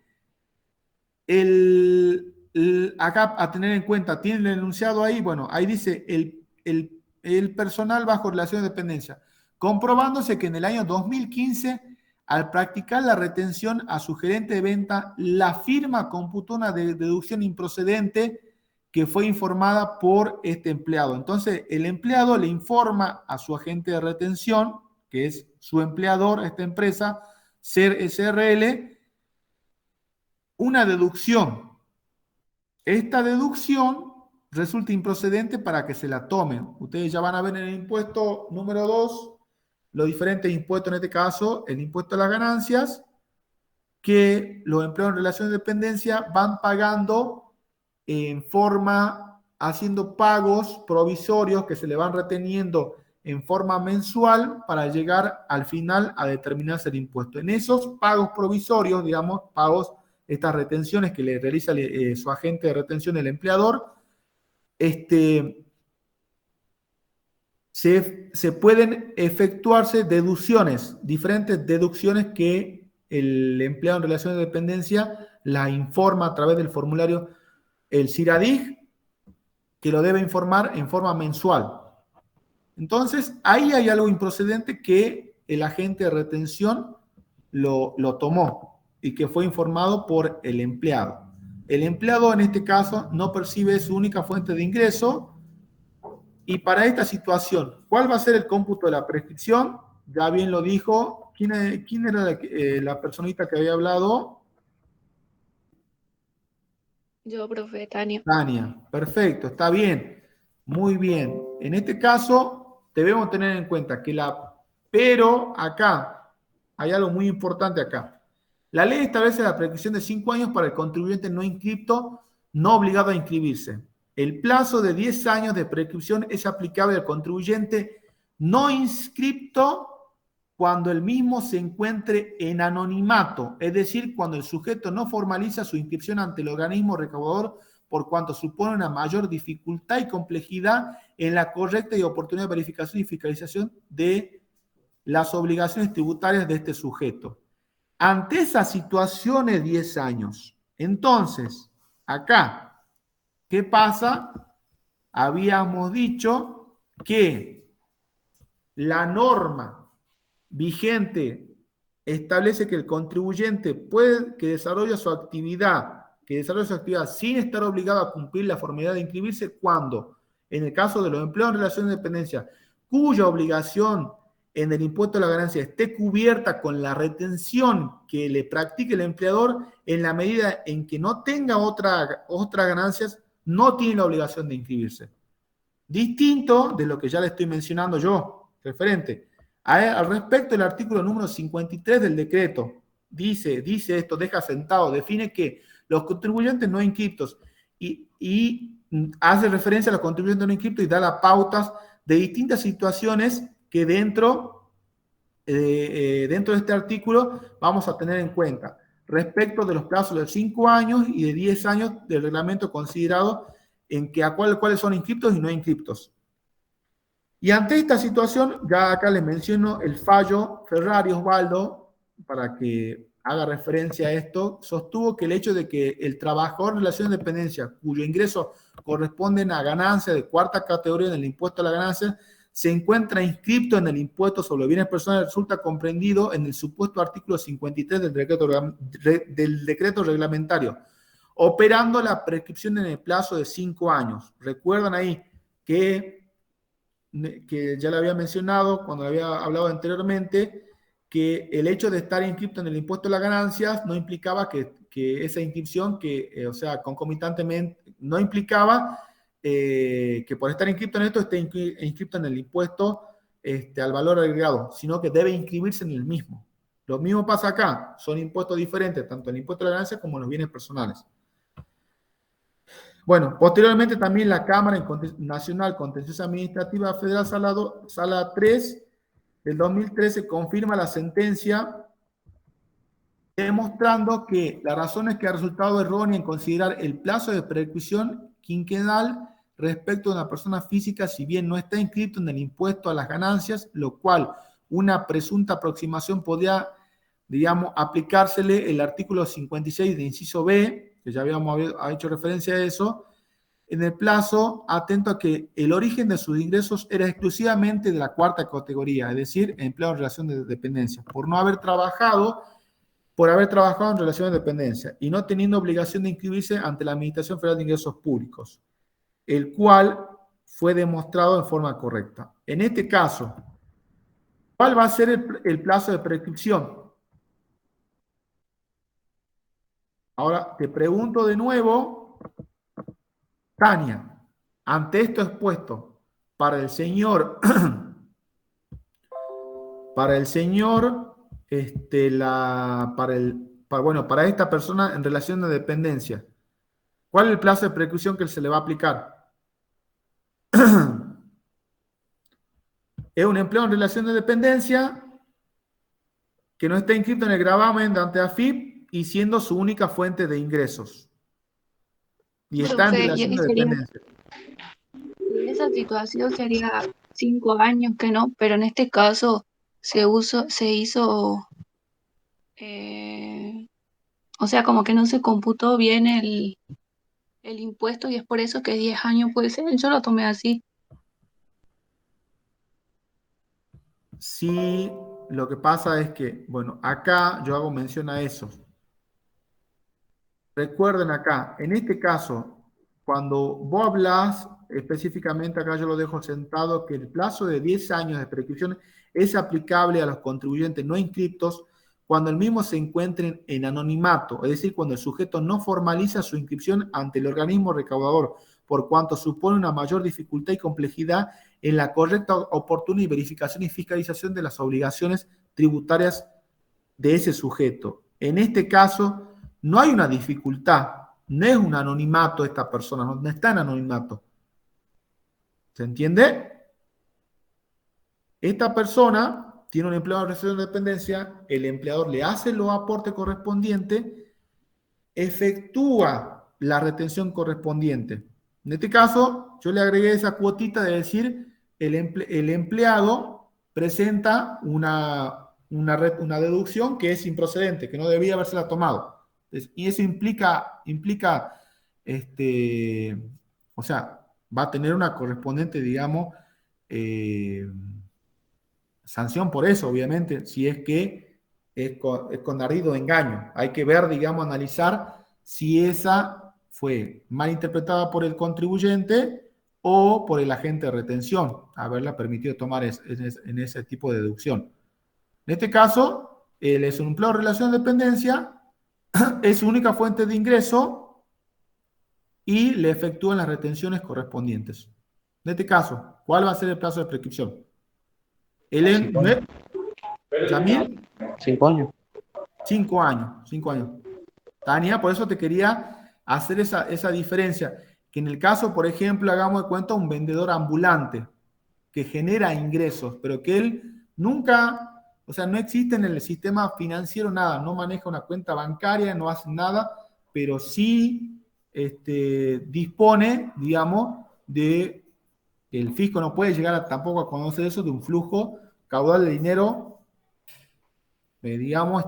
Speaker 1: Acá a tener en cuenta, tiene el enunciado ahí, bueno, ahí dice el personal bajo relación de dependencia, comprobándose que en el año 2015, al practicar la retención a su gerente de venta, la firma computó una deducción improcedente que fue informada por este empleado. Entonces, el empleado le informa a su agente de retención, que es su empleador, esta empresa, SRL, una deducción. Esta deducción resulta improcedente para que se la tomen. Ustedes ya van a ver en el impuesto número 2 los diferentes impuestos, en este caso, el impuesto a las ganancias, que los empleados en relación de dependencia van pagando en forma, haciendo pagos provisorios que se le van reteniendo en forma mensual para llegar al final a determinarse el impuesto. En esos pagos provisorios, digamos, pagos, estas retenciones que le realiza su agente de retención, el empleador, se pueden efectuarse deducciones, diferentes deducciones que el empleado en relación de dependencia la informa a través del formulario, el CIRADIG, que lo debe informar en forma mensual. Entonces, ahí hay algo improcedente que el agente de retención lo tomó y que fue informado por el empleado. El empleado, en este caso, no percibe su única fuente de ingreso. Y para esta situación, ¿cuál va a ser el cómputo de la prescripción? Ya bien lo dijo. ¿Quién era la personita que había hablado?
Speaker 8: Yo, profe, Tania.
Speaker 1: Tania, perfecto, está bien, muy bien. En este caso, debemos tener en cuenta que pero acá, hay algo muy importante acá. La ley establece la prescripción de 5 años para el contribuyente no inscripto, no obligado a inscribirse. El plazo de 10 años de prescripción es aplicable al contribuyente no inscripto cuando el mismo se encuentre en anonimato, es decir, cuando el sujeto no formaliza su inscripción ante el organismo recaudador por cuanto supone una mayor dificultad y complejidad en la correcta y oportuna verificación y fiscalización de las obligaciones tributarias de este sujeto. Ante esa situación de 10 años, entonces, acá, ¿qué pasa? Habíamos dicho que la norma vigente establece que el contribuyente que desarrolla su actividad sin estar obligado a cumplir la formalidad de inscribirse cuando, en el caso de los empleados en relación de dependencia, cuya obligación en el impuesto a la ganancia esté cubierta con la retención que le practique el empleador, en la medida en que no tenga otras ganancias, no tiene la obligación de inscribirse. Distinto de lo que ya le estoy mencionando yo, referente. Al respecto, el artículo número 53 del decreto dice esto, deja sentado, define que los contribuyentes no inscriptos y hace referencia a los contribuyentes no inscriptos y da las pautas de distintas situaciones que dentro de este artículo vamos a tener en cuenta respecto de los plazos de 5 años y de 10 años del reglamento considerado en que cuáles son inscriptos y no inscriptos. Y ante esta situación, ya acá les menciono el fallo Ferrari Osvaldo, para que haga referencia a esto, sostuvo que el hecho de que el trabajador en relación de dependencia, cuyo ingreso corresponden a ganancias de cuarta categoría en el impuesto a la ganancia, se encuentra inscrito en el impuesto sobre los bienes personales, resulta comprendido en el supuesto artículo 53 del decreto reglamentario, operando la prescripción en el plazo de 5 años. Recuerdan ahí que ya le había mencionado cuando había hablado anteriormente, que el hecho de estar inscrito en el impuesto a las ganancias no implicaba que esa inscripción, o sea, concomitantemente, no implicaba que por estar inscrito en esto esté inscrito en el impuesto al valor agregado, sino que debe inscribirse en el mismo. Lo mismo pasa acá, son impuestos diferentes, tanto el impuesto a la ganancia como los bienes personales. Bueno, posteriormente también la Cámara Nacional Contencioso Administrativa Federal Sala 3 del 2013 confirma la sentencia demostrando que la razón es que ha resultado errónea en considerar el plazo de prescripción quinquenal respecto a una persona física, si bien no está inscrito en el impuesto a las ganancias, lo cual una presunta aproximación podría, digamos, aplicársele el artículo 56 de inciso B, que ya habíamos hecho referencia a eso, en el plazo atento a que el origen de sus ingresos era exclusivamente de la cuarta categoría, es decir, empleo en relación de dependencia, por haber trabajado en relación de dependencia y no teniendo obligación de inscribirse ante la Administración Federal de Ingresos Públicos, el cual fue demostrado en forma correcta. En este caso, ¿cuál va a ser el plazo de prescripción? Ahora te pregunto de nuevo, Tania, ante esto expuesto, para el señor, para esta persona en relación de dependencia, ¿cuál es el plazo de prescripción que se le va a aplicar? Es un empleo en relación de dependencia que no está inscrito en el gravamen ante AFIP y siendo su única fuente de ingresos. Y está en
Speaker 8: Profe,
Speaker 1: relación de dependencia.
Speaker 8: en esa situación sería 5 años que no, pero en este caso se hizo, o sea, como que no se computó bien el impuesto y es por eso que 10 años puede ser. Yo lo tomé así.
Speaker 1: Sí, lo que pasa es que, bueno, acá yo hago mención a eso. Recuerden acá, en este caso, cuando vos hablas, específicamente acá yo lo dejo sentado, que el plazo de 10 años de prescripción es aplicable a los contribuyentes no inscriptos cuando el mismo se encuentren en anonimato, es decir, cuando el sujeto no formaliza su inscripción ante el organismo recaudador, por cuanto supone una mayor dificultad y complejidad en la correcta, oportuna y verificación y fiscalización de las obligaciones tributarias de ese sujeto. En este caso, no hay una dificultad, no es un anonimato esta persona, no está en anonimato. ¿Se entiende? Esta persona tiene un empleado de relación de dependencia, el empleador le hace los aportes correspondientes, efectúa la retención correspondiente. En este caso, yo le agregué esa cuotita de decir, el empleado presenta una deducción que es improcedente, que no debía habérsela tomado. Y eso implica, o sea, va a tener una correspondiente, digamos, sanción por eso, obviamente, si es que es con ardido engaño. Hay que ver, digamos, analizar si esa fue mal interpretada por el contribuyente o por el agente de retención, haberla permitido tomar en ese tipo de deducción. En este caso, él es un empleo de relación de dependencia, es su única fuente de ingreso y le efectúan las retenciones correspondientes. En este caso, ¿cuál va a ser el plazo de prescripción? ¿Yamil?
Speaker 7: 5 años.
Speaker 1: 5 años, 5 años. Tania, por eso te quería hacer esa diferencia, que en el caso, por ejemplo, hagamos de cuenta un vendedor ambulante que genera ingresos, pero que él nunca, o sea, no existe en el sistema financiero nada, no maneja una cuenta bancaria, no hace nada, pero sí dispone, digamos, de, el fisco no puede llegar tampoco a conocer eso, de un flujo caudal de dinero, digamos,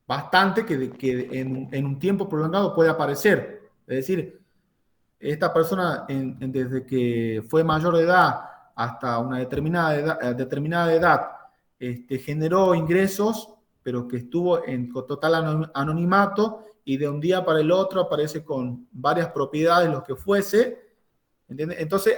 Speaker 1: bastante que en un tiempo prolongado puede aparecer. Es decir, esta persona desde que fue mayor de edad hasta una determinada edad generó ingresos, pero que estuvo en total anonimato y de un día para el otro aparece con varias propiedades, lo que fuese, ¿entiendes? Entonces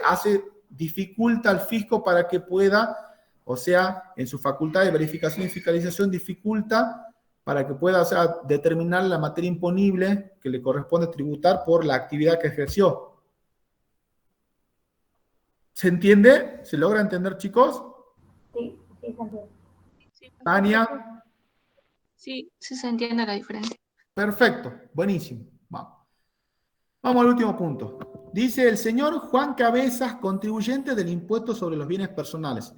Speaker 1: dificulta al fisco para que pueda, o sea, en su facultad de verificación y fiscalización dificulta para que pueda, o sea, determinar la materia imponible que le corresponde tributar por la actividad que ejerció. ¿Se entiende? ¿Se logra entender, chicos?
Speaker 4: Sí, sí, se entiende.
Speaker 1: Tania.
Speaker 8: Sí, sí se entiende la diferencia.
Speaker 1: Perfecto, buenísimo. Vamos. Vamos al último punto. Dice el señor Juan Cabezas, contribuyente del impuesto sobre los bienes personales.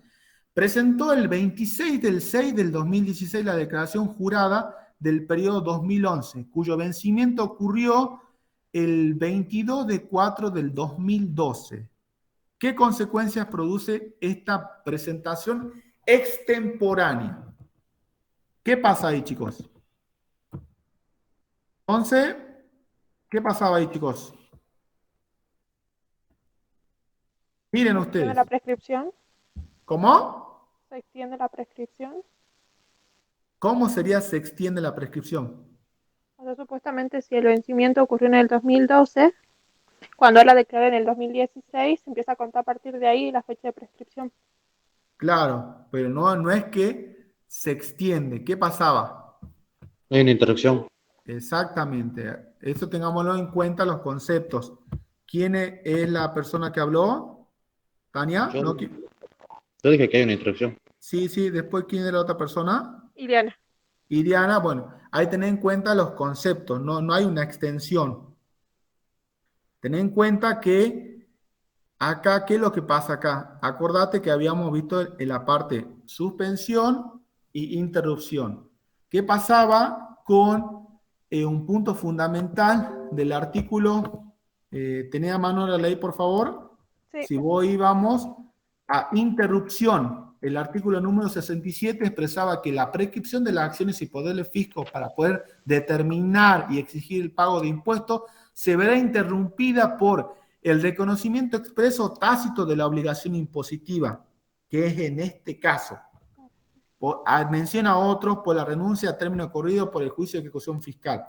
Speaker 1: Presentó el 26 del 6 del 2016 la declaración jurada del periodo 2011, cuyo vencimiento ocurrió el 22 de 4 del 2012. ¿Qué consecuencias produce esta presentación extemporánea? ¿Qué pasa ahí, chicos? Entonces, ¿qué pasaba ahí, chicos? Miren
Speaker 2: ¿Se extiende
Speaker 1: ustedes.
Speaker 2: la prescripción?
Speaker 1: ¿Cómo?
Speaker 2: ¿Se extiende la prescripción?
Speaker 1: ¿Cómo sería se extiende la prescripción?
Speaker 2: O sea, supuestamente si el vencimiento ocurrió en el 2012, cuando él la declaró en el 2016, se empieza a contar a partir de ahí la fecha de prescripción.
Speaker 1: Claro, pero no es que se extiende. ¿Qué pasaba?
Speaker 7: Hay una interacción.
Speaker 1: Exactamente. Eso tengámoslo en cuenta los conceptos. ¿Quién es la persona que habló? ¿Tania?
Speaker 7: Yo,
Speaker 1: ¿No?
Speaker 7: yo dije que hay una interacción.
Speaker 1: Sí, sí. Después, ¿quién era la otra persona?
Speaker 2: Ileana.
Speaker 1: Iriana. Bueno, hay que tener en cuenta los conceptos. No hay una extensión. Ten en cuenta que acá, ¿qué es lo que pasa acá? Acordate que habíamos visto en la parte suspensión y interrupción. ¿Qué pasaba con un punto fundamental del artículo? ¿Tenés a mano la ley, por favor?
Speaker 2: Sí.
Speaker 1: Si vos íbamos a interrupción, el artículo número 67 expresaba que la prescripción de las acciones y poderes fiscos para poder determinar y exigir el pago de impuestos se verá interrumpida por el reconocimiento expreso o tácito de la obligación impositiva, que es en este caso. Menciona otros por la renuncia a término corrido por el juicio de ejecución fiscal.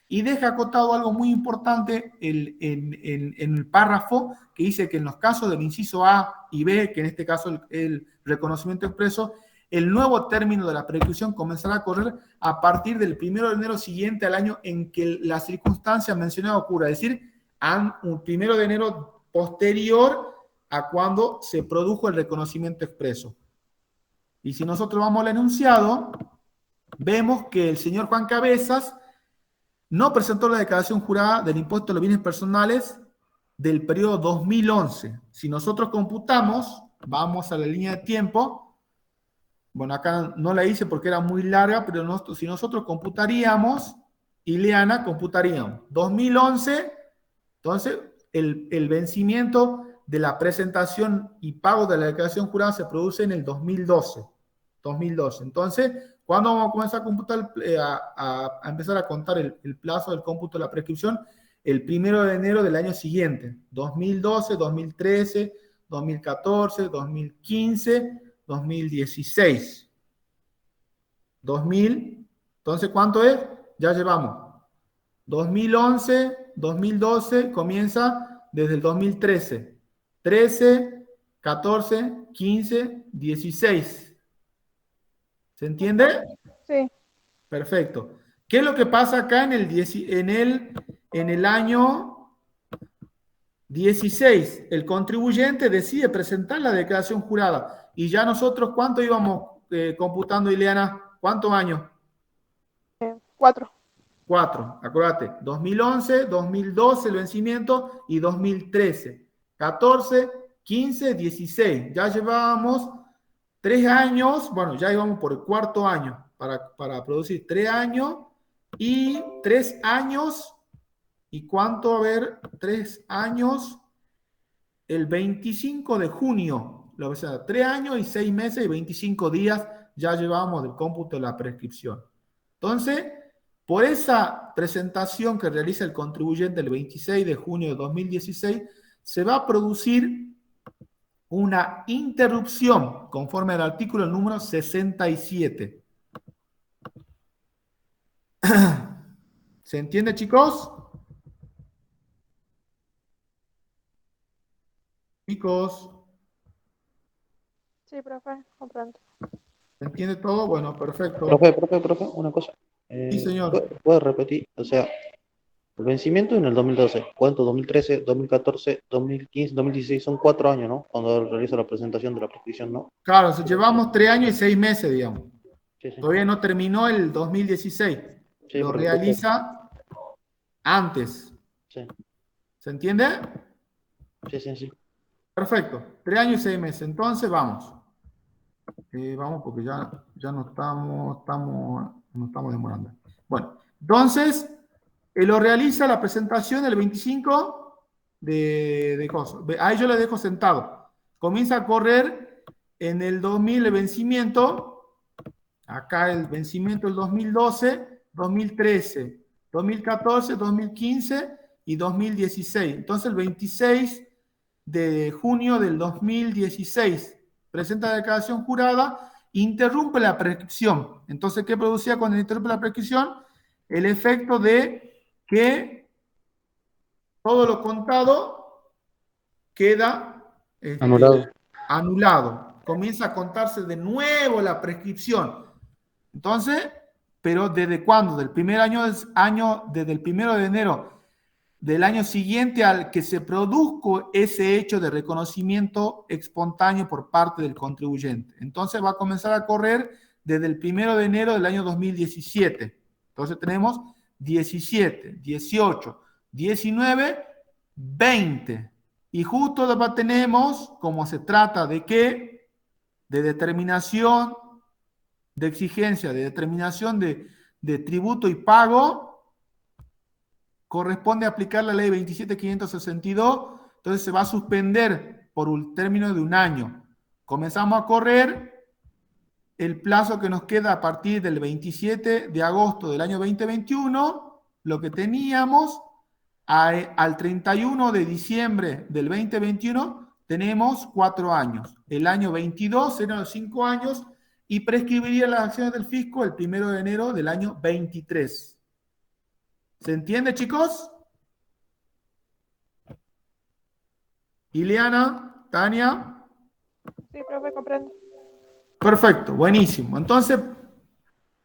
Speaker 1: Y deja acotado algo muy importante en el párrafo que dice que en los casos del inciso A y B, que en este caso el reconocimiento expreso, el nuevo término de la prescripción comenzará a correr a partir del 1 de enero siguiente al año en que la circunstancia mencionada ocurra, es decir, un 1 de enero posterior a cuando se produjo el reconocimiento expreso. Y si nosotros vamos al enunciado, vemos que el señor Juan Cabezas no presentó la declaración jurada del impuesto de los bienes personales del periodo 2011. Si nosotros computamos, vamos a la línea de tiempo, bueno, acá no la hice porque era muy larga, pero si nosotros computaríamos, Ileana, computaríamos 2011, entonces el vencimiento de la presentación y pago de la declaración jurada se produce en el 2012. Entonces, ¿cuándo vamos a comenzar a computar, a empezar a contar el plazo del cómputo de la prescripción? El 1 de enero del año siguiente, 2012, 2013, 2014, 2015, 2016. 2000, entonces, ¿cuánto es? Ya llevamos. 2011, 2012, comienza desde el 2013. 13, 14, 15, 16. ¿Se entiende?
Speaker 2: Sí.
Speaker 1: Perfecto. ¿Qué es lo que pasa acá en el año 16? El contribuyente decide presentar la declaración jurada. Y ya nosotros, ¿cuánto íbamos computando, Ileana? ¿Cuántos años?
Speaker 2: 4.
Speaker 1: 4, acuérdate. 2011, 2012 el vencimiento y 2013. 14, 15, 16. Ya llevábamos 3 años, bueno, ya íbamos por el cuarto año para producir 3 años y 3 años. ¿Y cuánto? A ver, 3 años, el 25 de junio. O sea, 3 años y 6 meses y 25 días ya llevamos del cómputo de la prescripción. Entonces, por esa presentación que realiza el contribuyente el 26 de junio de 2016, se va a producir una interrupción conforme al artículo número 67. ¿Se entiende, chicos? Chicos,
Speaker 2: Sí, profe, comprendo.
Speaker 1: ¿se entiende todo? Bueno, perfecto.
Speaker 7: Profe, una cosa.
Speaker 1: Sí, señor.
Speaker 7: ¿Puede repetir? O sea, el vencimiento en el 2012. ¿Cuánto? 2013, 2014, 2015, 2016. Son 4 años, ¿no? Cuando realiza la presentación de la prescripción, ¿no?
Speaker 1: Claro, llevamos 3 años y 6 meses, digamos.
Speaker 7: Sí, sí.
Speaker 1: Todavía no terminó el 2016.
Speaker 7: Sí,
Speaker 1: Lo
Speaker 7: porque-
Speaker 1: realiza antes.
Speaker 7: Sí.
Speaker 1: ¿Se entiende?
Speaker 7: Sí.
Speaker 1: Perfecto. 3 años y 6 meses. Entonces, vamos. Vamos porque ya no estamos demorando. Bueno, entonces, lo realiza la presentación el 25 de cosas. Ahí yo le dejo sentado. Comienza a correr en el 2000 el vencimiento. Acá el vencimiento el 2012, 2013, 2014, 2015 y 2016. Entonces, el 26 de junio del 2016 presenta la declaración jurada, interrumpe la prescripción. Entonces, ¿qué producía cuando interrumpe la prescripción? El efecto de que todo lo contado queda anulado. Comienza a contarse de nuevo la prescripción. Entonces, pero ¿desde cuándo? Del primer desde el 1 de enero del año siguiente al que se produzca ese hecho de reconocimiento espontáneo por parte del contribuyente. Entonces va a comenzar a correr desde el 1 de enero del año 2017. Entonces tenemos 17, 18, 19, 20. Y justo tenemos, como se trata de qué, de determinación, de exigencia, de determinación de tributo y pago, corresponde aplicar la ley 27.562, entonces se va a suspender por un término de un año. Comenzamos a correr el plazo que nos queda a partir del 27 de agosto del año 2021, lo que teníamos al 31 de diciembre del 2021, tenemos 4 años. El año 22 serán los 5 años y prescribiría las acciones del fisco el 1 de enero del año 23. ¿Se entiende, chicos? Ileana, Tania.
Speaker 2: Sí, profe, comprendo.
Speaker 1: Perfecto, buenísimo. Entonces,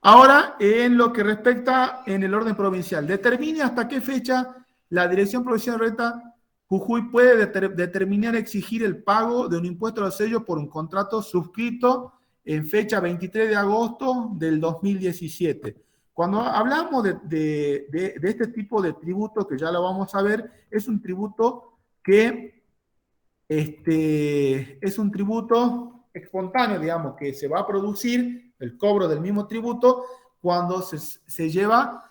Speaker 1: ahora en lo que respecta en el orden provincial, determine hasta qué fecha la Dirección Provincial de Renta Jujuy puede determinar exigir el pago de un impuesto al sello por un contrato suscrito en fecha 23 de agosto del 2017. Cuando hablamos de este tipo de tributo, que ya lo vamos a ver, es un tributo que es un tributo espontáneo, digamos, que se va a producir el cobro del mismo tributo cuando se celebra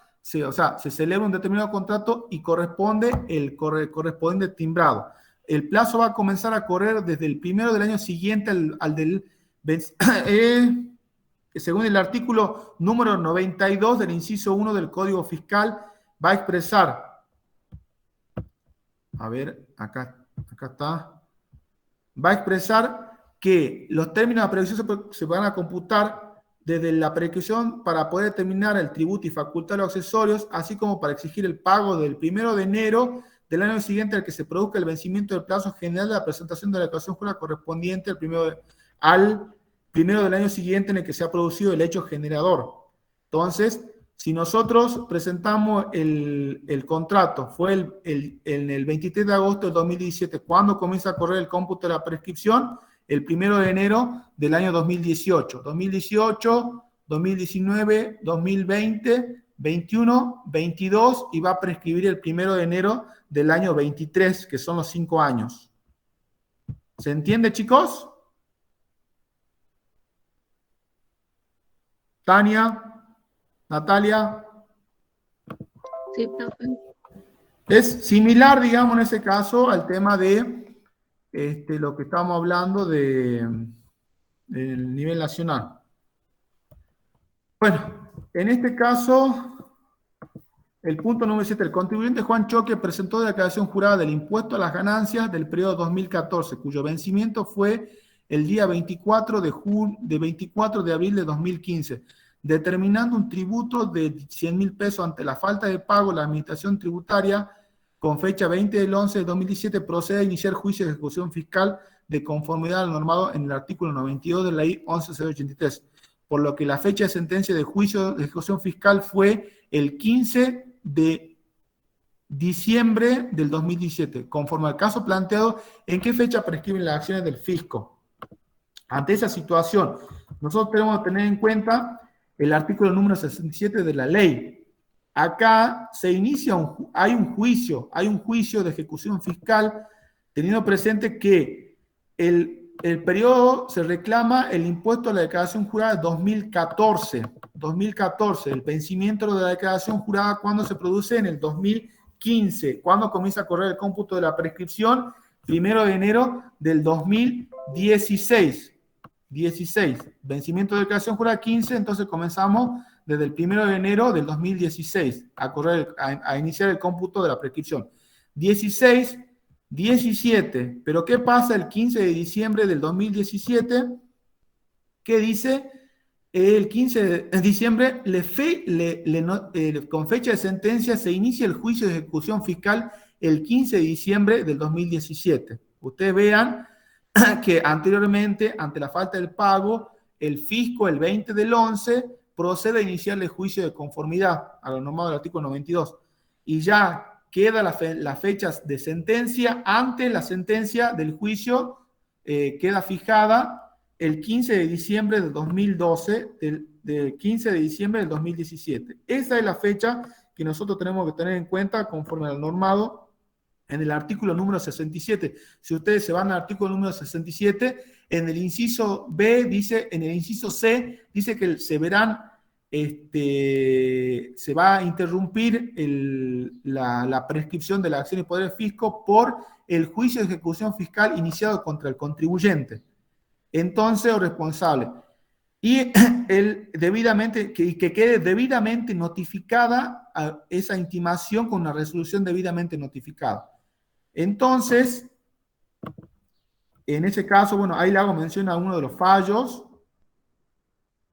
Speaker 1: un determinado contrato y corresponde el correspondiente timbrado. El plazo va a comenzar a correr desde el 1 del año siguiente al del según el artículo número 92 del inciso 1 del Código Fiscal, va a expresar, a ver, acá está, va a expresar que los términos de prescripción se van a computar desde la prescripción para poder determinar el tributo y facultar los accesorios, así como para exigir el pago del 1 de enero del año siguiente al que se produzca el vencimiento del plazo general de la presentación de la declaración jurada correspondiente al primero del año siguiente en el que se ha producido el hecho generador. Entonces, si nosotros presentamos el contrato, fue en el 23 de agosto del 2017, ¿cuándo comienza a correr el cómputo de la prescripción? El 1 de enero del año 2018. 2018, 2019, 2020, 21, 22 y va a prescribir el 1 de enero del año 23, que son los 5 años. ¿Se entiende, chicos? Tania, Natalia.
Speaker 8: Sí, profe.
Speaker 1: Es similar, digamos, en ese caso al tema de lo que estamos hablando del nivel nacional. Bueno, en este caso, el punto número 7, el contribuyente Juan Choque presentó declaración jurada del impuesto a las ganancias del periodo 2014, cuyo vencimiento fue el día 24 de abril de 2015, determinando un tributo de 100.000 pesos ante la falta de pago. La administración tributaria, con fecha 20 del 11 de 2017, procede a iniciar juicio de ejecución fiscal de conformidad al normado en el artículo 92 de la ley 11.083, por lo que la fecha de sentencia de juicio de ejecución fiscal fue el 15 de diciembre del 2017, conforme al caso planteado. ¿En qué fecha prescriben las acciones del fisco? Ante esa situación, nosotros tenemos que tener en cuenta el artículo número 67 de la ley. acá se inicia hay un juicio de ejecución fiscal, teniendo presente que el periodo se reclama el impuesto a la declaración jurada de 2014, el vencimiento de la declaración jurada cuando se produce en el 2015, cuando comienza a correr el cómputo de la prescripción, 1 de enero del 2016. 16, vencimiento de declaración jurada 15, entonces comenzamos desde el 1 de enero del 2016 a iniciar el cómputo de la prescripción. 16, 17, pero ¿qué pasa el 15 de diciembre del 2017? ¿Qué dice? El 15 de diciembre, con fecha de sentencia, se inicia el juicio de ejecución fiscal el 15 de diciembre del 2017. Ustedes vean que anteriormente, ante la falta del pago, el fisco el 20 del 11 procede a iniciar el juicio de conformidad a lo normado del artículo 92 y ya queda las fechas de sentencia. Ante la sentencia del juicio queda fijada el 15 de diciembre del 2012, del 15 de diciembre del 2017. Esa es la fecha que nosotros tenemos que tener en cuenta conforme al normado en el artículo número 67. Si ustedes se van al artículo número 67, en el inciso B dice, en el inciso C dice que se va a interrumpir la prescripción de la acción y poder fisco por el juicio de ejecución fiscal iniciado contra el contribuyente, entonces o responsable, y que quede debidamente notificada a esa intimación con una resolución debidamente notificada. Entonces, en ese caso, bueno, ahí le hago mención a uno de los fallos.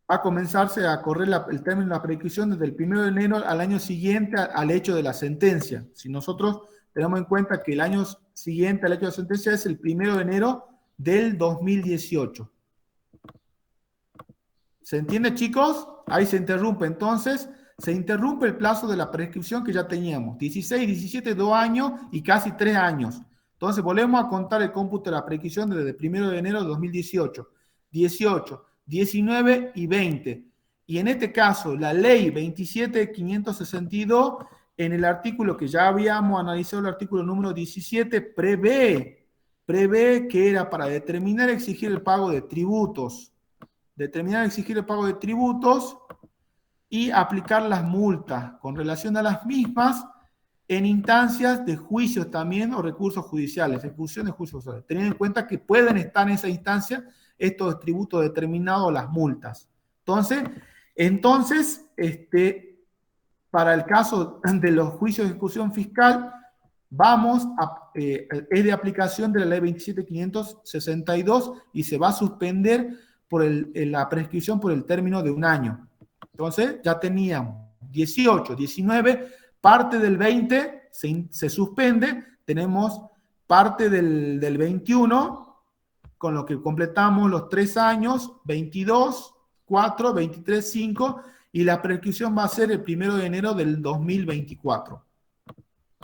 Speaker 1: Va a comenzarse a correr el término de la prescripción desde el 1 de enero al año siguiente al hecho de la sentencia. Si nosotros tenemos en cuenta que el año siguiente al hecho de la sentencia es el 1 de enero del 2018. ¿Se entiende, chicos? Ahí se interrumpe. Entonces, se interrumpe el plazo de la prescripción que ya teníamos. 16, 17, 2 años y casi 3 años. Entonces, volvemos a contar el cómputo de la prescripción desde el 1 de enero de 2018. 18, 19 y 20. Y en este caso, la ley 27.562, en el artículo que ya habíamos analizado, el artículo número 17, prevé que era para determinar y exigir el pago de tributos. Y aplicar las multas con relación a las mismas en instancias de juicios también o recursos judiciales, ejecución de juicios judiciales. Teniendo en cuenta que pueden estar en esa instancia estos tributos determinados, las multas. Entonces, para el caso de los juicios de ejecución fiscal, es de aplicación de la ley 27.562 y se va a suspender por la prescripción por el término de 1 año. Entonces, ya teníamos 18, 19, parte del 20 se suspende, tenemos parte del 21, con lo que completamos los 3 años, 22, 4, 23, 5, y la prescripción va a ser el 1 de enero del 2024.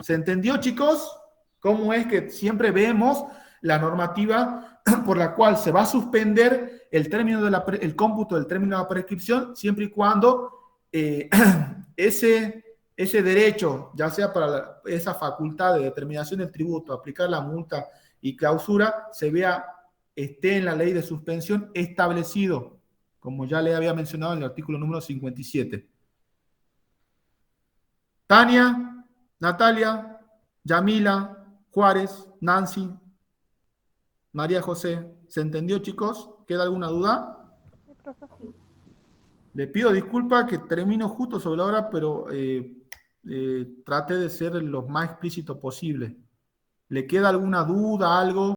Speaker 1: ¿Se entendió, chicos? ¿Cómo es que siempre vemos la normativa por la cual se va a suspender el cómputo del término de la prescripción siempre y cuando ese derecho, ya sea para esa facultad de determinación del tributo, aplicar la multa y clausura, esté en la ley de suspensión establecido, como ya le había mencionado en el artículo número 57. Tania, Natalia, Yamila, Juárez, Nancy, María José, ¿se entendió, chicos? ¿Queda alguna duda? Le pido disculpas que termino justo sobre la hora, pero traté de ser lo más explícito posible. ¿Le queda alguna duda, algo?